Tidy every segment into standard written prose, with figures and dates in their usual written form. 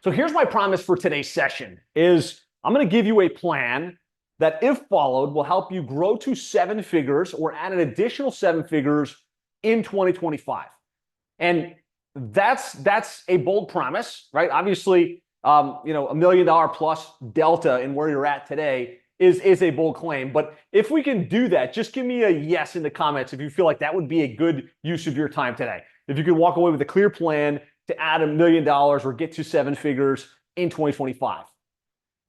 So here's my promise for today's session is I'm going to give you a plan that, if followed, will help you grow to 7 figures or add an additional 7 figures in 2025. And that's a bold promise, right? Obviously, $1 million plus delta in where you're at today is a bold claim. But if we can do that, just give me a yes in the comments if you feel like that would be a good use of your time today. If you can walk away with a clear plan to add $1 million or get to 7 figures in 2025.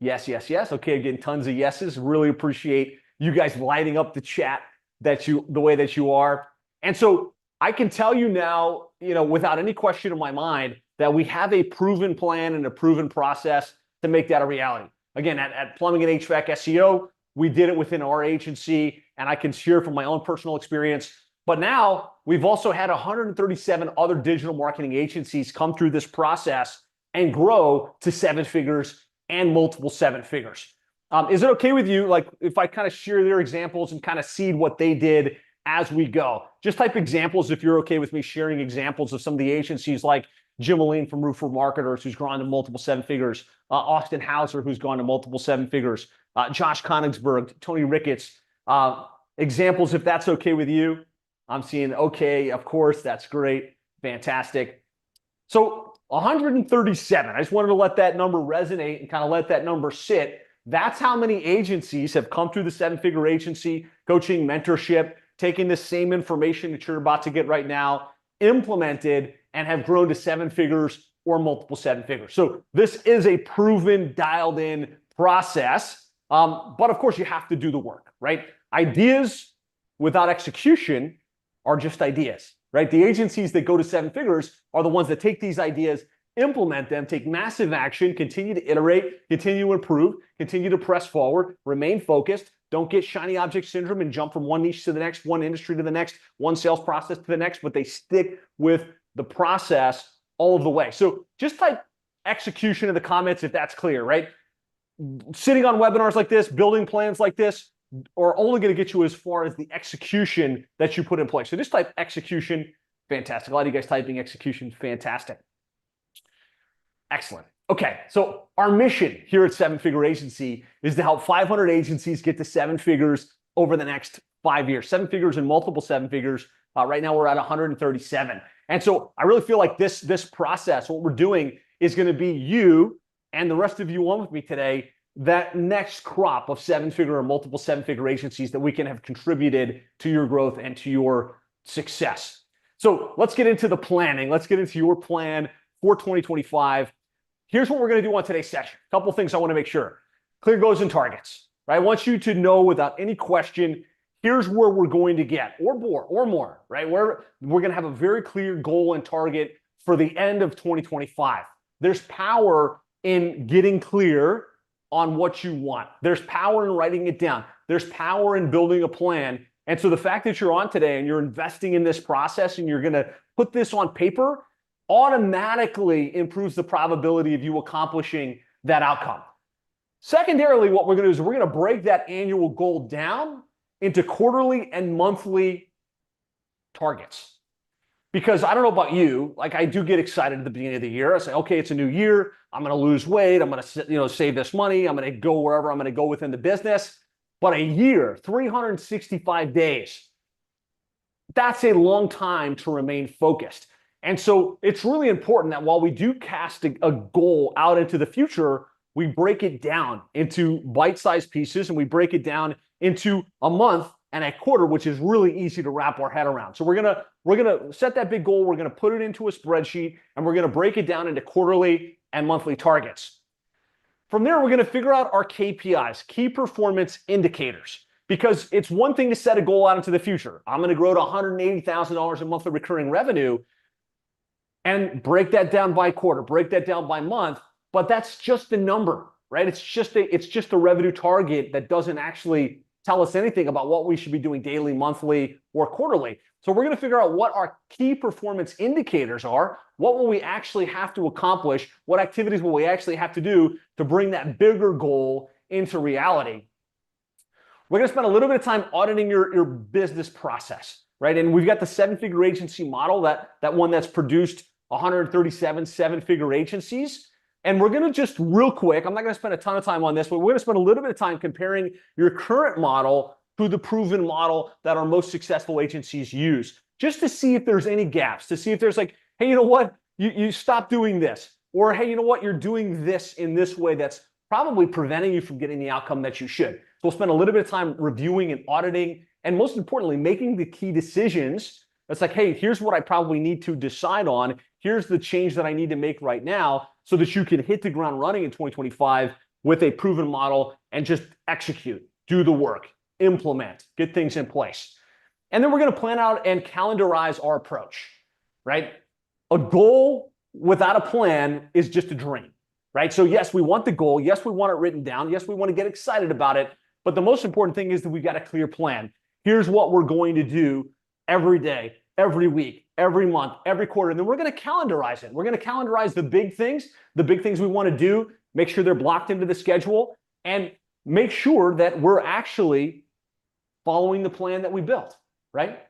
Yes, yes, yes. Okay, again, tons of yeses. Really appreciate you guys lighting up the chat the way that you are. And so I can tell you now, without any question in my mind, that we have a proven plan and a proven process to make that a reality. Again, at Plumbing and HVAC SEO, we did it within our agency, and I can share from my own personal experience. But now we've also had 137 other digital marketing agencies come through this process and grow to 7 figures and multiple 7 figures. Is it okay with you, like, if I kind of share their examples and kind of seed what they did as we go? Just type examples if you're okay with me sharing examples of some of the agencies, like Jim Aline from Roofer Marketers, who's gone to multiple 7 figures, Austin Hauser, who's gone to multiple 7 figures, Josh Konigsberg, Tony Ricketts. Examples, if that's okay with you. I'm seeing okay, of course, that's great, fantastic. So 137, I just wanted to let that number resonate and kind of let that number sit. That's how many agencies have come through the 7-figure agency coaching mentorship, taking the same information that you're about to get right now, implemented, and have grown to 7 figures or multiple 7 figures. So this is a proven, dialed in process. But of course, you have to do the work, right? Ideas without execution are just ideas, right? The agencies that go to 7 figures are the ones that take these ideas, implement them, take massive action, continue to iterate, continue to improve, continue to press forward, remain focused, don't get shiny object syndrome and jump from one niche to the next, one industry to the next, one sales process to the next, but they stick with the process all of the way. So just type execution in the comments if that's clear, right? Sitting on webinars like this, building plans like this, are only going to get you as far as the execution that you put in place. So just type execution, fantastic. A lot of you guys typing execution, fantastic. Excellent. Okay, so our mission here at 7-Figure Agency is to help 500 agencies get to 7 figures over the next 5 years. 7 figures and multiple 7 figures. Right now we're at 137. And so I really feel like this process, what we're doing, is going to be you and the rest of you on with me today, that next crop of 7-figure or multiple 7-figure agencies that we can have contributed to your growth and to your success. So let's get into the planning. Let's get into your plan for 2025. Here's what we're going to do on today's session. A couple of things I want to make sure. Clear goals and targets, right? I want you to know without any question, here's where we're going to get, or more, right? We're going to have a very clear goal and target for the end of 2025. There's power in getting clear on what you want. There's power in writing it down. There's power in building a plan. And so the fact that you're on today and you're investing in this process and you're going to put this on paper automatically improves the probability of you accomplishing that outcome. Secondarily, what we're going to do is we're going to break that annual goal down into quarterly and monthly targets. Because I don't know about you, like, I do get excited at the beginning of the year. I say, okay, it's a new year. I'm going to lose weight. I'm going to, save this money. I'm going to go wherever I'm going to go within the business. But a year, 365 days, that's a long time to remain focused. And so it's really important that while we do cast a goal out into the future, we break it down into bite-sized pieces, and we break it down into a month and a quarter, which is really easy to wrap our head around. So we're gonna set that big goal, we're gonna put it into a spreadsheet, and we're gonna break it down into quarterly and monthly targets. From there, we're gonna figure out our KPIs, key performance indicators, because it's one thing to set a goal out into the future. I'm gonna grow to $180,000 in monthly recurring revenue and break that down by quarter, break that down by month, but that's just the number, right? It's just a revenue target that doesn't actually tell us anything about what we should be doing daily, monthly, or quarterly. So we're going to figure out what our key performance indicators are. What will we actually have to accomplish? What activities will we actually have to do to bring that bigger goal into reality? We're going to spend a little bit of time auditing your business process, right? And we've got the 7-figure agency model, that one that's produced 137 7-figure agencies. And we're going to just real quick, I'm not going to spend a ton of time on this, but we're going to spend a little bit of time comparing your current model to the proven model that our most successful agencies use, just to see if there's any gaps, to see if there's like, hey, you know what? You stop doing this. Or, hey, you know what? You're doing this in this way that's probably preventing you from getting the outcome that you should. So we'll spend a little bit of time reviewing and auditing, and most importantly, making the key decisions. It's like, hey, here's what I probably need to decide on. Here's the change that I need to make right now so that you can hit the ground running in 2025 with a proven model and just execute, do the work, implement, get things in place. And then we're going to plan out and calendarize our approach, right? A goal without a plan is just a dream, right? So yes, we want the goal. Yes, we want it written down. Yes, we want to get excited about it. But the most important thing is that we've got a clear plan. Here's what we're going to do every day, every week, every month, every quarter. And then we're going to calendarize it. We're going to calendarize the big things we want to do, make sure they're blocked into the schedule, and make sure that we're actually following the plan that we built, right?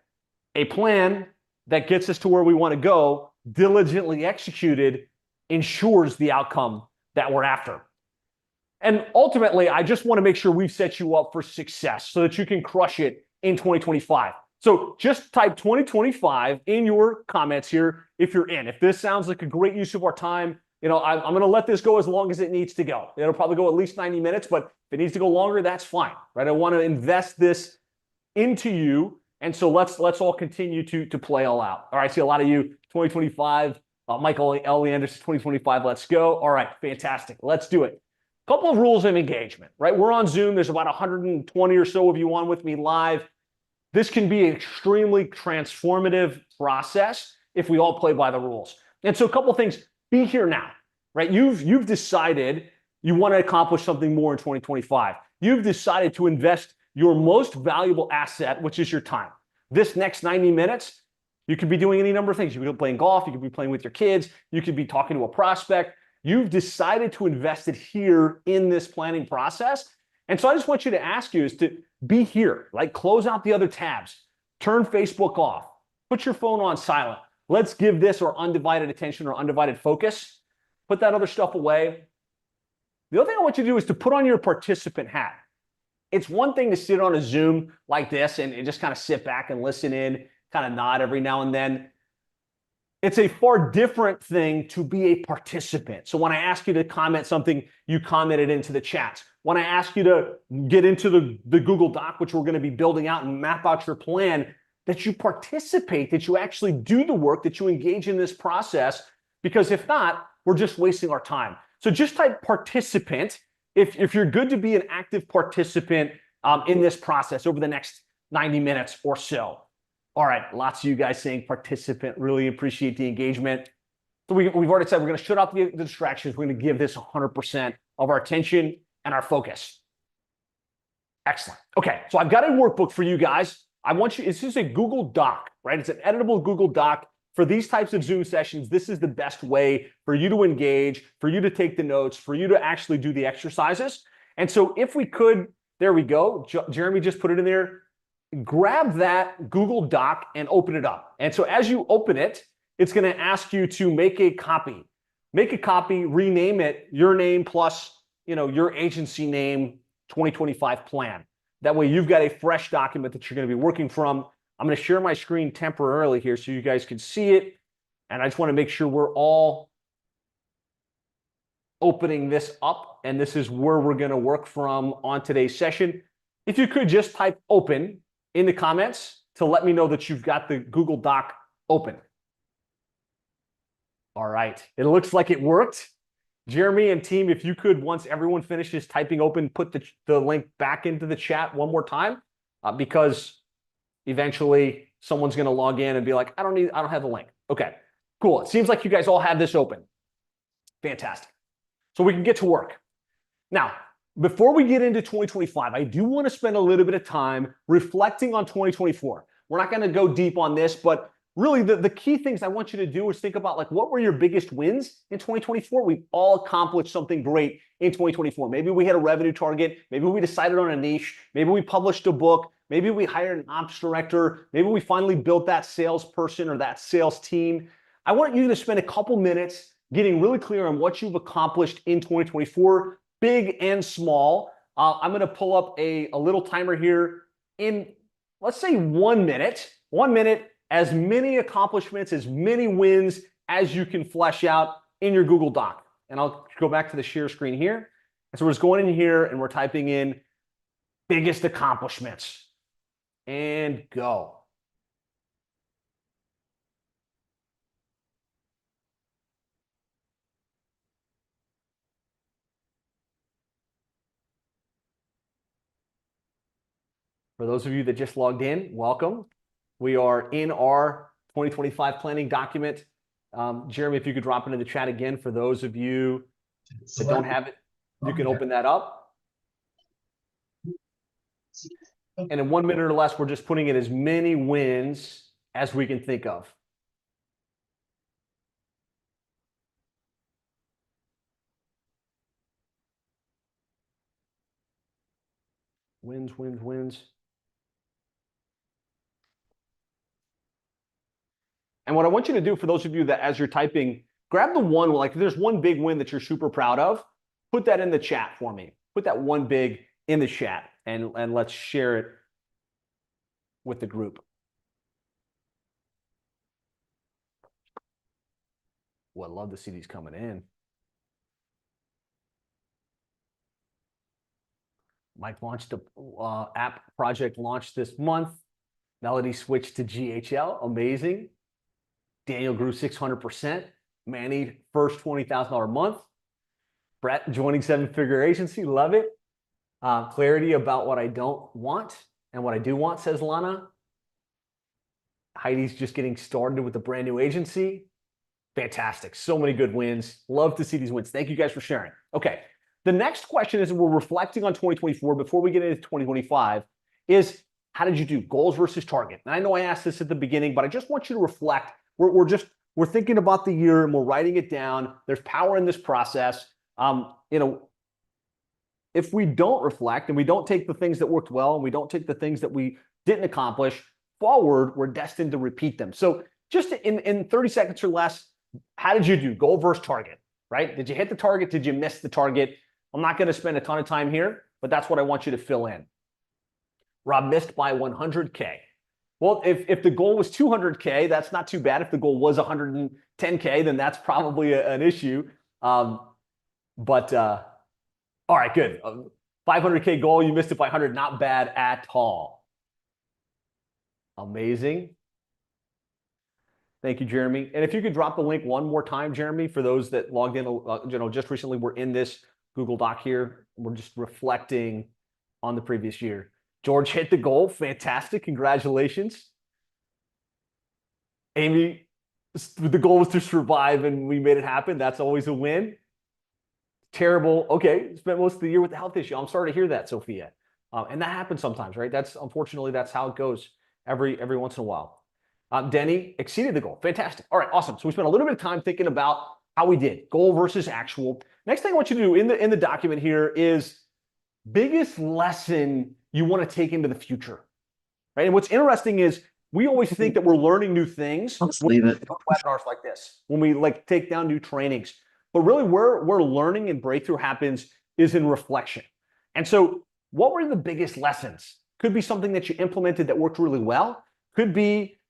A plan that gets us to where we want to go, diligently executed, ensures the outcome that we're after. And ultimately, I just want to make sure we've set you up for success so that you can crush it in 2025. So just type 2025 in your comments here if you're in. If this sounds like a great use of our time, I'm going to let this go as long as it needs to go. It'll probably go at least 90 minutes, but if it needs to go longer, that's fine, right? I want to invest this into you. And so let's all continue to play all out. All right, I see a lot of you, 2025, Michael L. Anderson, 2025, let's go. All right, fantastic. Let's do it. Couple of rules of engagement, right? We're on Zoom. There's about 120 or so of you on with me live. This can be an extremely transformative process if we all play by the rules. And so a couple of things, be here now, right? You've decided you want to accomplish something more in 2025. You've decided to invest your most valuable asset, which is your time. This next 90 minutes, you could be doing any number of things. You could be playing golf. You could be playing with your kids. You could be talking to a prospect. You've decided to invest it here in this planning process. And so I just want you to ask you is to be here, like close out the other tabs, turn Facebook off, put your phone on silent. Let's give this our undivided attention or undivided focus. Put that other stuff away. The other thing I want you to do is to put on your participant hat. It's one thing to sit on a Zoom like this and just kind of sit back and listen in, kind of nod every now and then. It's a far different thing to be a participant. So when I ask you to comment something, you comment it into the chats. When I ask you to get into the Google Doc, which we're going to be building out and map out your plan, that you participate, that you actually do the work, that you engage in this process, because if not, we're just wasting our time. So just type participant if you're good to be an active participant in this process over the next 90 minutes or so. All right, lots of you guys saying participant, really appreciate the engagement. So we've already said we're going to shut off the distractions. We're going to give this 100% of our attention and our focus. Excellent. Okay, so I've got a workbook for you guys. This is a Google Doc, right? It's an editable Google Doc. For these types of Zoom sessions, this is the best way for you to engage, for you to take the notes, for you to actually do the exercises. And so if we could, there we go. Jeremy just put it in there. Grab that Google Doc and open it up. And so as you open it, it's going to ask you to make a copy. Make a copy, rename it, your name plus, your agency name, 2025 plan. That way you've got a fresh document that you're going to be working from. I'm going to share my screen temporarily here so you guys can see it. And I just want to make sure we're all opening this up. And this is where we're going to work from on today's session. If you could just type open in the comments to let me know that you've got the Google Doc open. All right. It looks like it worked. Jeremy and team, if you could, once everyone finishes typing open, put the link back into the chat one more time, because eventually someone's going to log in and be like, I don't have the link. Okay, cool. It seems like you guys all have this open. Fantastic. So we can get to work. Now, before we get into 2025, I do want to spend a little bit of time reflecting on 2024. We're not going to go deep on this, but really the key things I want you to do is think about, like, what were your biggest wins in 2024? We've all accomplished something great in 2024. Maybe we had a revenue target. Maybe we decided on a niche. Maybe we published a book. Maybe we hired an ops director. Maybe we finally built that salesperson or that sales team. I want you to spend a couple minutes getting really clear on what you've accomplished in 2024, big and small. I'm going to pull up a little timer here in, let's say, 1 minute. 1 minute, as many accomplishments, as many wins as you can flesh out in your Google Doc. And I'll go back to the share screen here. And so we're just going in here and we're typing in biggest accomplishments and go. For those of you that just logged in, welcome. We are in our 2025 planning document. Jeremy, if you could drop it in the chat again for those of you that don't have it, you can open that up. And in 1 minute or less, we're just putting in as many wins as we can think of. Wins, wins, wins. And what I want you to do, for those of you that as you're typing, grab the one, like if there's one big win that you're super proud of, put that in the chat for me. Put that one big in the chat and let's share it with the group. Well, I'd love to see these coming in. Mike launched a app project launched this month. Melody switched to GHL. Amazing. Daniel grew 600%. Manny, first $20,000 a month. Brett joining seven-figure agency. Love it. Clarity about what I don't want and what I do want, says Lana. Heidi's just getting started with a brand new agency. Fantastic. So many good wins. Love to see these wins. Thank you guys for sharing. Okay. The next question is, we're reflecting on 2024 before we get into 2025, is how did you do? Goals versus target. And I know I asked this at the beginning, but I just want you to reflect. We're thinking about the year and we're writing it down. There's power in this process. If we don't reflect and we don't take the things that worked well and we don't take the things that we didn't accomplish forward, we're destined to repeat them. So just in 30 seconds or less, how did you do? Goal versus target, right? Did you hit the target? Did you miss the target? I'm not going to spend a ton of time here, but that's what I want you to fill in. Rob missed by 100K. Well, if the goal was 200K, that's not too bad. If the goal was 110K, then that's probably an issue. All right, good. 500K goal, you missed it by 100. Not bad at all. Amazing. Thank you, Jeremy. And if you could drop the link one more time, Jeremy, for those that logged in, just recently, we're in this Google Doc here. We're just reflecting on the previous year. George hit the goal. Fantastic. Congratulations. Amy, the goal was to survive and we made it happen. That's always a win. Terrible. Okay. Spent most of the year with the health issue. I'm sorry to hear that, Sophia. And that happens sometimes, right? Unfortunately, that's how it goes every once in a while. Denny exceeded the goal. Fantastic. All right. Awesome. So we spent a little bit of time thinking about how we did, goal versus actual. Next thing I want you to do in the document here is biggest lesson you want to take into the future, right? And what's interesting is we always think that we're learning new things when we do webinars like this, when we take down new trainings. But really where learning and breakthrough happens is in reflection. And so what were the biggest lessons? Could be something that you implemented that worked really well. Could be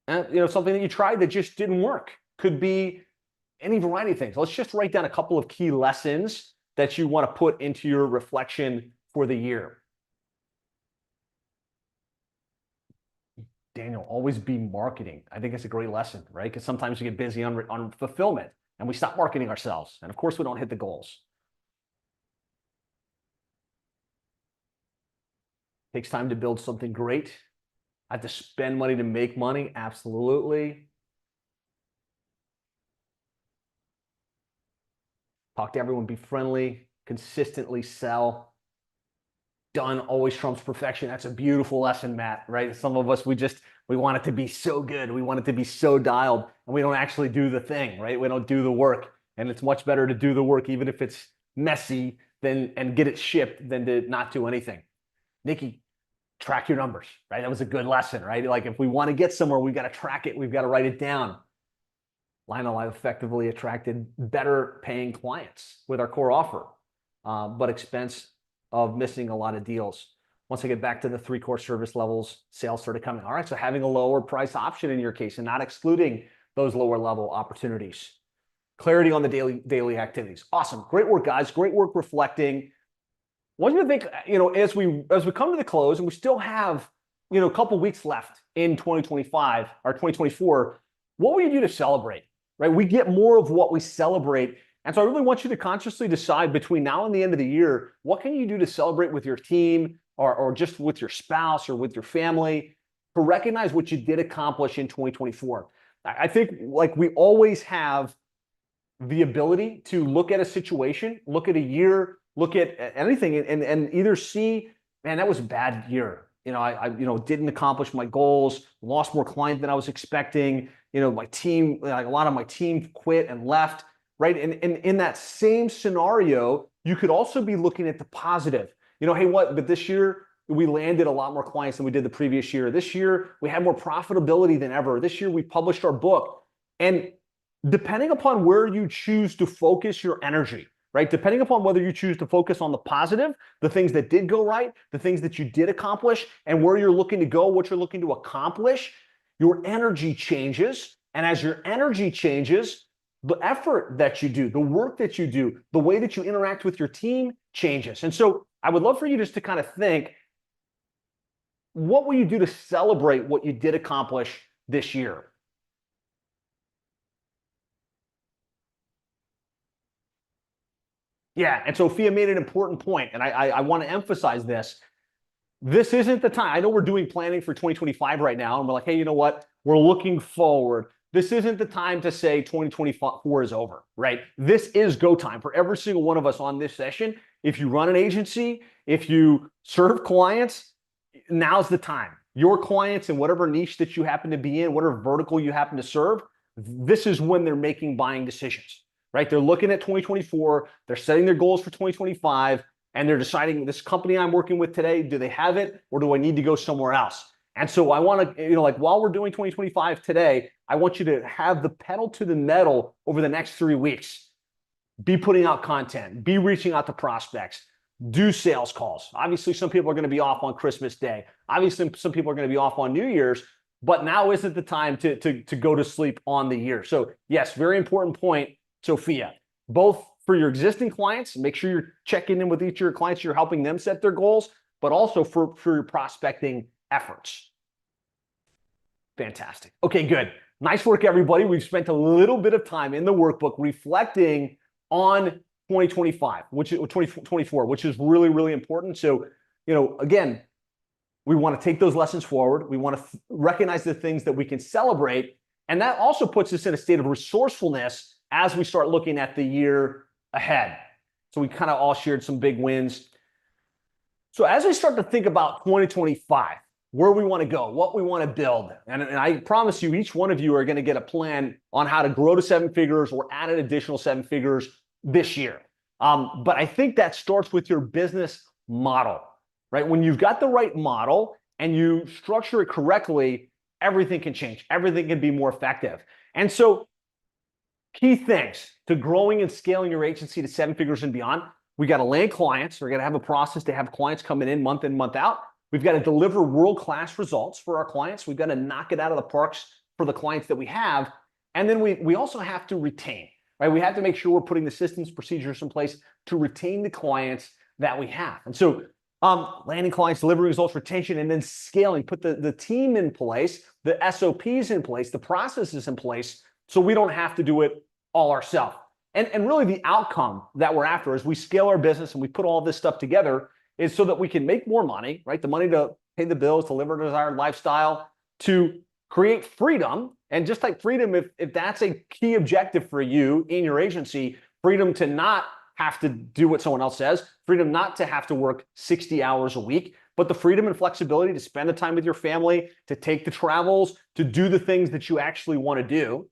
something that you tried that just didn't work. Could be any variety of things. Let's just write down a couple of key lessons that you want to put into your reflection for the year. Daniel, always be marketing. I think it's a great lesson, right? Because sometimes we get busy on fulfillment and we stop marketing ourselves. And of course, we don't hit the goals. Takes time to build something great. I have to spend money to make money. Absolutely. Talk to everyone, be friendly, consistently sell. Done always trumps perfection. That's a beautiful lesson, Matt, right? Some of us, we want it to be so good. We want it to be so dialed, and we don't actually do the thing, right? We don't do the work. And it's much better to do the work, even if it's messy, and get it shipped than to not do anything. Nikki, track your numbers, right? That was a good lesson, right? Like if we want to get somewhere, we've got to track it. We've got to write it down. Lionel, I've effectively attracted better paying clients with our core offer, but expense of missing a lot of deals. Once I get back to the 3 core service levels, sales started coming. All right, so having a lower price option in your case and not excluding those lower level opportunities. Clarity on the daily activities. Awesome. Great work, guys. Great work reflecting. What do you think, as we come to the close and we still have, a couple weeks left in 2025 or 2024, what will you do to celebrate? Right? We get more of what we celebrate. And so I really want you to consciously decide between now and the end of the year, what can you do to celebrate with your team or just with your spouse or with your family to recognize what you did accomplish in 2024? I think like we always have the ability to look at a situation, look at a year, look at anything and either see, man, that was a bad year. I didn't accomplish my goals, lost more clients than I was expecting. My team, like a lot of my team quit and left, right? And in that same scenario, you could also be looking at the positive. Hey, but this year we landed a lot more clients than we did the previous year. This year we had more profitability than ever. This year we published our book. And depending upon where you choose to focus your energy, right? Depending upon whether you choose to focus on the positive, the things that did go right, the things that you did accomplish, and where you're looking to go, what you're looking to accomplish, your energy changes. And as your energy changes, the effort that you do, the work that you do, the way that you interact with your team changes. And so I would love for you just to kind of think, what will you do to celebrate what you did accomplish this year? Yeah, and Sophia made an important point, and I want to emphasize this. This isn't the time. I know we're doing planning for 2025 right now, and we're like, hey, you know what? We're looking forward. This isn't the time to say 2024 is over, right? This is go time for every single one of us on this session. If you run an agency, if you serve clients, now's the time. Your clients in whatever niche that you happen to be in, whatever vertical you happen to serve, this is when they're making buying decisions, right? They're looking at 2024, they're setting their goals for 2025, and they're deciding, this company I'm working with today, do they have it or do I need to go somewhere else? And so I want to, like while we're doing 2025 today, I want you to have the pedal to the metal over the next 3 weeks. Be putting out content, be reaching out to prospects, do sales calls. Obviously, some people are going to be off on Christmas Day. Obviously, some people are going to be off on New Year's, but now isn't the time to go to sleep on the year. So yes, very important point, Sophia, both for your existing clients, make sure you're checking in with each of your clients, you're helping them set their goals, but also for your prospecting efforts. Fantastic. Okay, good. Nice work, everybody. We've spent a little bit of time in the workbook reflecting on 2025, which is 2024, which is really, really important. So, again, we want to take those lessons forward. We want to recognize the things that we can celebrate. And that also puts us in a state of resourcefulness as we start looking at the year ahead. So we kind of all shared some big wins. So as we start to think about 2025, where we want to go, what we want to build, and I promise you, each one of you are going to get a plan on how to grow to 7 figures or add an additional 7 figures this year. But I think that starts with your business model, right? When you've got the right model and you structure it correctly, everything can change. Everything can be more effective. And so key things to growing and scaling your agency to 7 figures and beyond. We got to land clients. We're going to have a process to have clients coming in, month out. We've got to deliver world-class results for our clients. We've got to knock it out of the parks for the clients that we have. And then we also have to retain, right? We have to make sure we're putting the systems, procedures in place to retain the clients that we have. And so landing clients, delivering results, retention, and then scaling, put the team in place, the SOPs in place, the processes in place, so we don't have to do it all ourselves. And really the outcome that we're after as we scale our business and we put all this stuff together is so that we can make more money, right? The money to pay the bills, to live our desired lifestyle, to create freedom. And just like freedom, if that's a key objective for you in your agency, freedom to not have to do what someone else says, freedom not to have to work 60 hours a week, but the freedom and flexibility to spend the time with your family, to take the travels, to do the things that you actually want to do.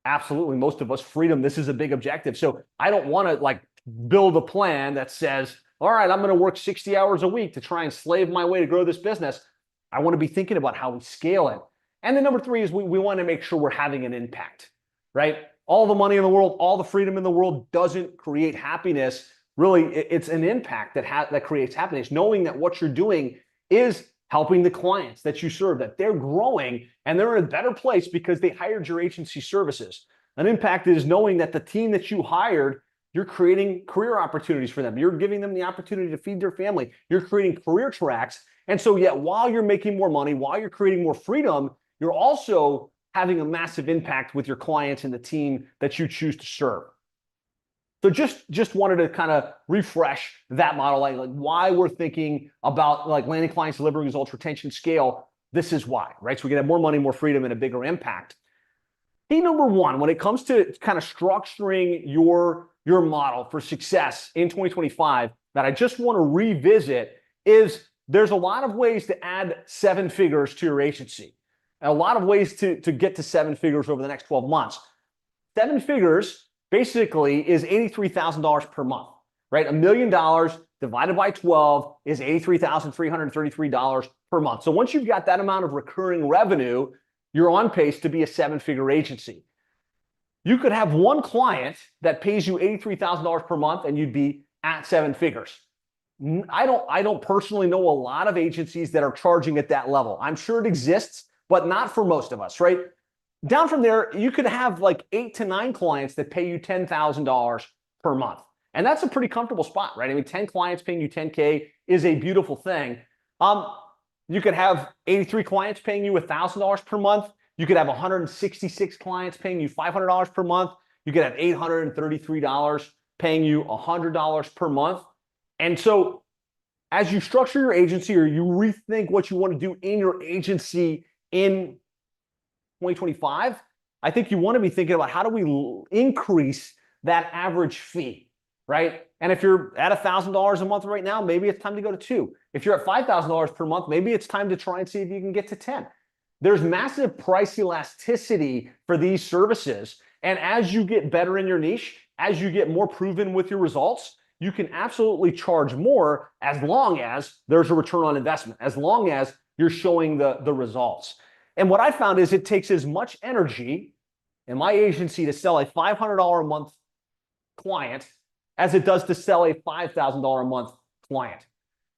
Absolutely, most of us, freedom, this is a big objective. So I don't want to build a plan that says, all right, I'm going to work 60 hours a week to try and slave my way to grow this business. I want to be thinking about how we scale it. And then number 3 is we want to make sure we're having an impact, right? All the money in the world, all the freedom in the world doesn't create happiness. Really, it's an impact that creates happiness, knowing that what you're doing is helping the clients that you serve, that they're growing and they're in a better place because they hired your agency services. An impact is knowing that the team that you hired, you're creating career opportunities for them. You're giving them the opportunity to feed their family. You're creating career tracks. And so, yet, while you're making more money, while you're creating more freedom, you're also having a massive impact with your clients and the team that you choose to serve. So just wanted to kind of refresh that model, like why we're thinking about like landing clients, delivering results, retention, scale. This is why, right? So we can have more money, more freedom, and a bigger impact. Key number one, when it comes to kind of structuring your model for success in 2025, that I just want to revisit is there's a lot of ways to add 7 figures to your agency. And a lot of ways to get to 7 figures over the next 12 months. 7 figures basically is $83,000 per month, right? $1 million divided by 12 is $83,333 per month. So once you've got that amount of recurring revenue, you're on pace to be a 7-figure agency. You could have one client that pays you $83,000 per month and you'd be at 7 figures. I don't personally know a lot of agencies that are charging at that level. I'm sure it exists, but not for most of us, right? Down from there, you could have like 8 to 9 clients that pay you $10,000 per month. And that's a pretty comfortable spot, right? I mean, 10 clients paying you 10K is a beautiful thing. You could have 83 clients paying you $1,000 per month. You could have 166 clients paying you $500 per month. You could have $833 paying you $100 per month. And so as you structure your agency or you rethink what you want to do in your agency in 2025, I think you want to be thinking about how do we increase that average fee, right? And if you're at $1,000 a month right now, maybe it's time to go to 2. If you're at $5,000 per month, maybe it's time to try and see if you can get to 10. There's massive price elasticity for these services. And as you get better in your niche, as you get more proven with your results, you can absolutely charge more as long as there's a return on investment, as long as you're showing the results. And what I found is it takes as much energy in my agency to sell a $500 a month client as it does to sell a $5,000 a month client.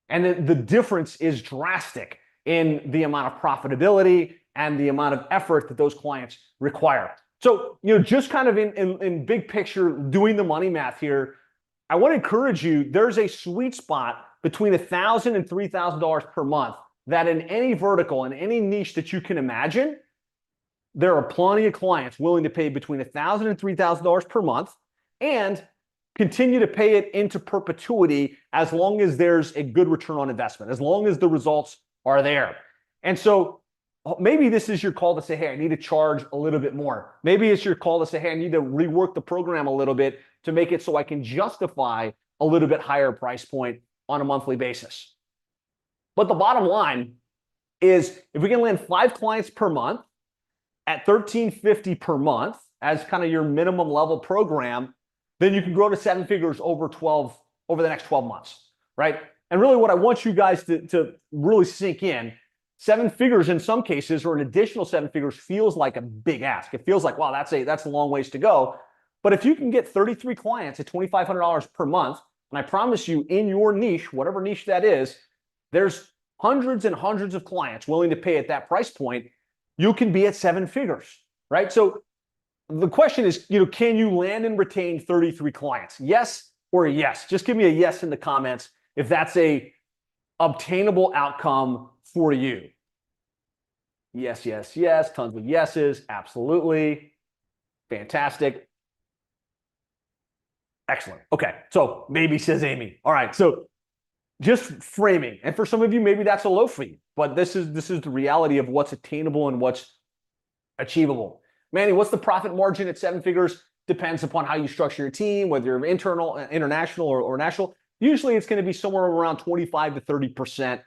And the difference is drastic in the amount of profitability and the amount of effort that those clients require. So, just kind of in big picture, doing the money math here, I want to encourage you, there's a sweet spot between $1,000 and $3,000 per month that in any vertical, in any niche that you can imagine, there are plenty of clients willing to pay between $1,000 and $3,000 per month and continue to pay it into perpetuity as long as there's a good return on investment, as long as the results are there. And so maybe this is your call to say, hey, I need to charge a little bit more. Maybe it's your call to say, hey, I need to rework the program a little bit to make it so I can justify a little bit higher price point on a monthly basis. But the bottom line is if we can land 5 clients per month at $1,350 per month as kind of your minimum level program, then you can grow to 7 figures over the next 12 months, right? And really what I want you guys to really sink in, 7 figures in some cases or an additional 7 figures feels like a big ask. It feels like, wow, that's a long ways to go. But if you can get 33 clients at $2,500 per month, and I promise you in your niche, whatever niche that is, there's hundreds and hundreds of clients willing to pay at that price point, you can be at 7 figures, right? So the question is, can you land and retain 33 clients? Yes or yes? Just give me a yes in the comments if that's a obtainable outcome for you. Yes, yes, yes. Tons of yeses. Absolutely. Fantastic. Excellent. Okay. So maybe, says Amy. All right. So just framing. And for some of you, maybe that's a low fee, but this is the reality of what's attainable and what's achievable. Manny, what's the profit margin at 7 figures? Depends upon how you structure your team, whether you're internal, international, or national. Usually it's going to be somewhere around 25 to 30%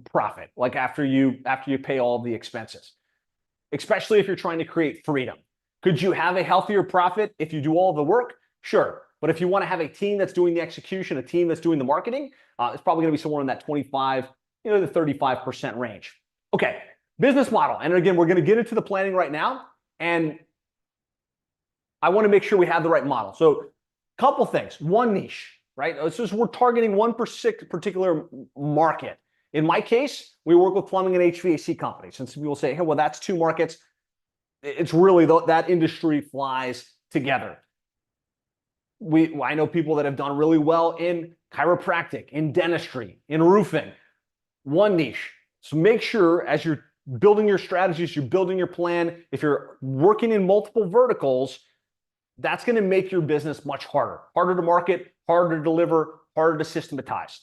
profit, like after you pay all of the expenses, especially if you're trying to create freedom. Could you have a healthier profit if you do all the work? Sure. But if you want to have a team that's doing the execution, a team that's doing the marketing, it's probably going to be somewhere in that 25, to 35% range. Okay, business model. And again, we're going to get into the planning right now. And I want to make sure we have the right model. So couple things. One niche, right? We're targeting one particular market. In my case, we work with plumbing and HVAC companies. And some people say, hey, well, that's two markets. It's really that industry flies together. I know people that have done really well in chiropractic, in dentistry, in roofing. One niche. So make sure as you're building your strategies, you're building your plan, if you're working in multiple verticals, that's going to make your business much harder. Harder to market, harder to deliver, harder to systematize.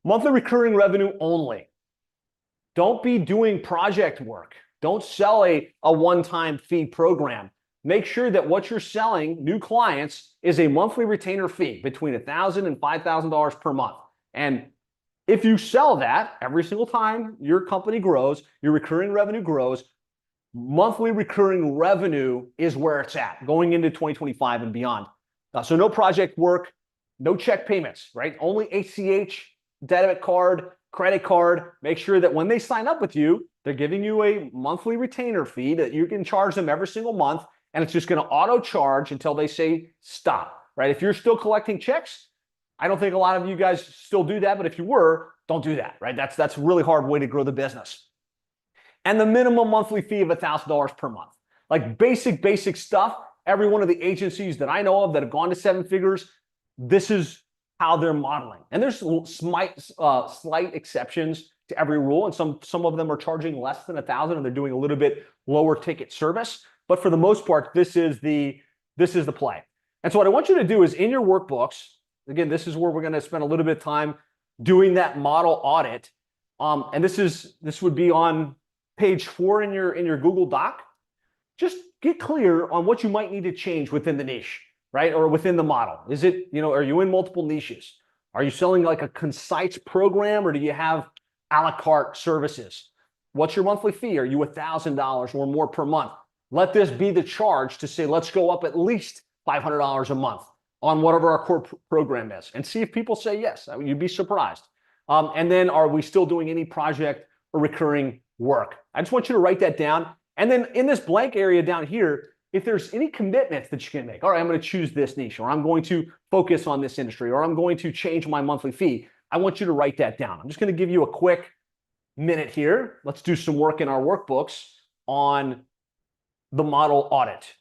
Monthly recurring revenue only. Don't be doing project work. Don't sell a one-time fee program. Make sure that what you're selling, new clients, is a monthly retainer fee between $1,000 and $5,000 per month. And if you sell that every single time your company grows, your recurring revenue grows, monthly recurring revenue is where it's at going into 2025 and beyond. So no project work, no check payments, right? Only ACH, debit card, credit card. Make sure that when they sign up with you, they're giving you a monthly retainer fee that you can charge them every single month. And it's just going to auto charge until they say stop, right? If you're still collecting checks, I don't think a lot of you guys still do that, but if you were, don't do that, right? That's a really hard way to grow the business. And the minimum monthly fee of $1,000 per month. Like basic stuff. Every one of the agencies that I know of that have gone to seven figures, this is how they're modeling. And there's slight exceptions to every rule. And some of them are charging less than $1,000 and they're doing a little bit lower ticket service. But for the most part, this is the play. And so what I want you to do is in your workbooks, again, this is where we're going to spend a little bit of time doing that model audit. And this would be on page 4 in your Google Doc. Just get clear on what you might need to change within the niche, right? Or within the model. Is it, are you in multiple niches? Are you selling like a concise program or do you have a la carte services? What's your monthly fee? Are you $1,000 or more per month? Let this be the charge to say, let's go up at least $500 a month on whatever our core program is and see if people say yes. I mean, you'd be surprised. And then are we still doing any project or recurring work? I just want you to write that down. And then in this blank area down here, if there's any commitments that you can make, all right, I'm going to choose this niche, or I'm going to focus on this industry, or I'm going to change my monthly fee. I want you to write that down. I'm just going to give you a quick minute here. Let's do some work in our workbooks on the model audit.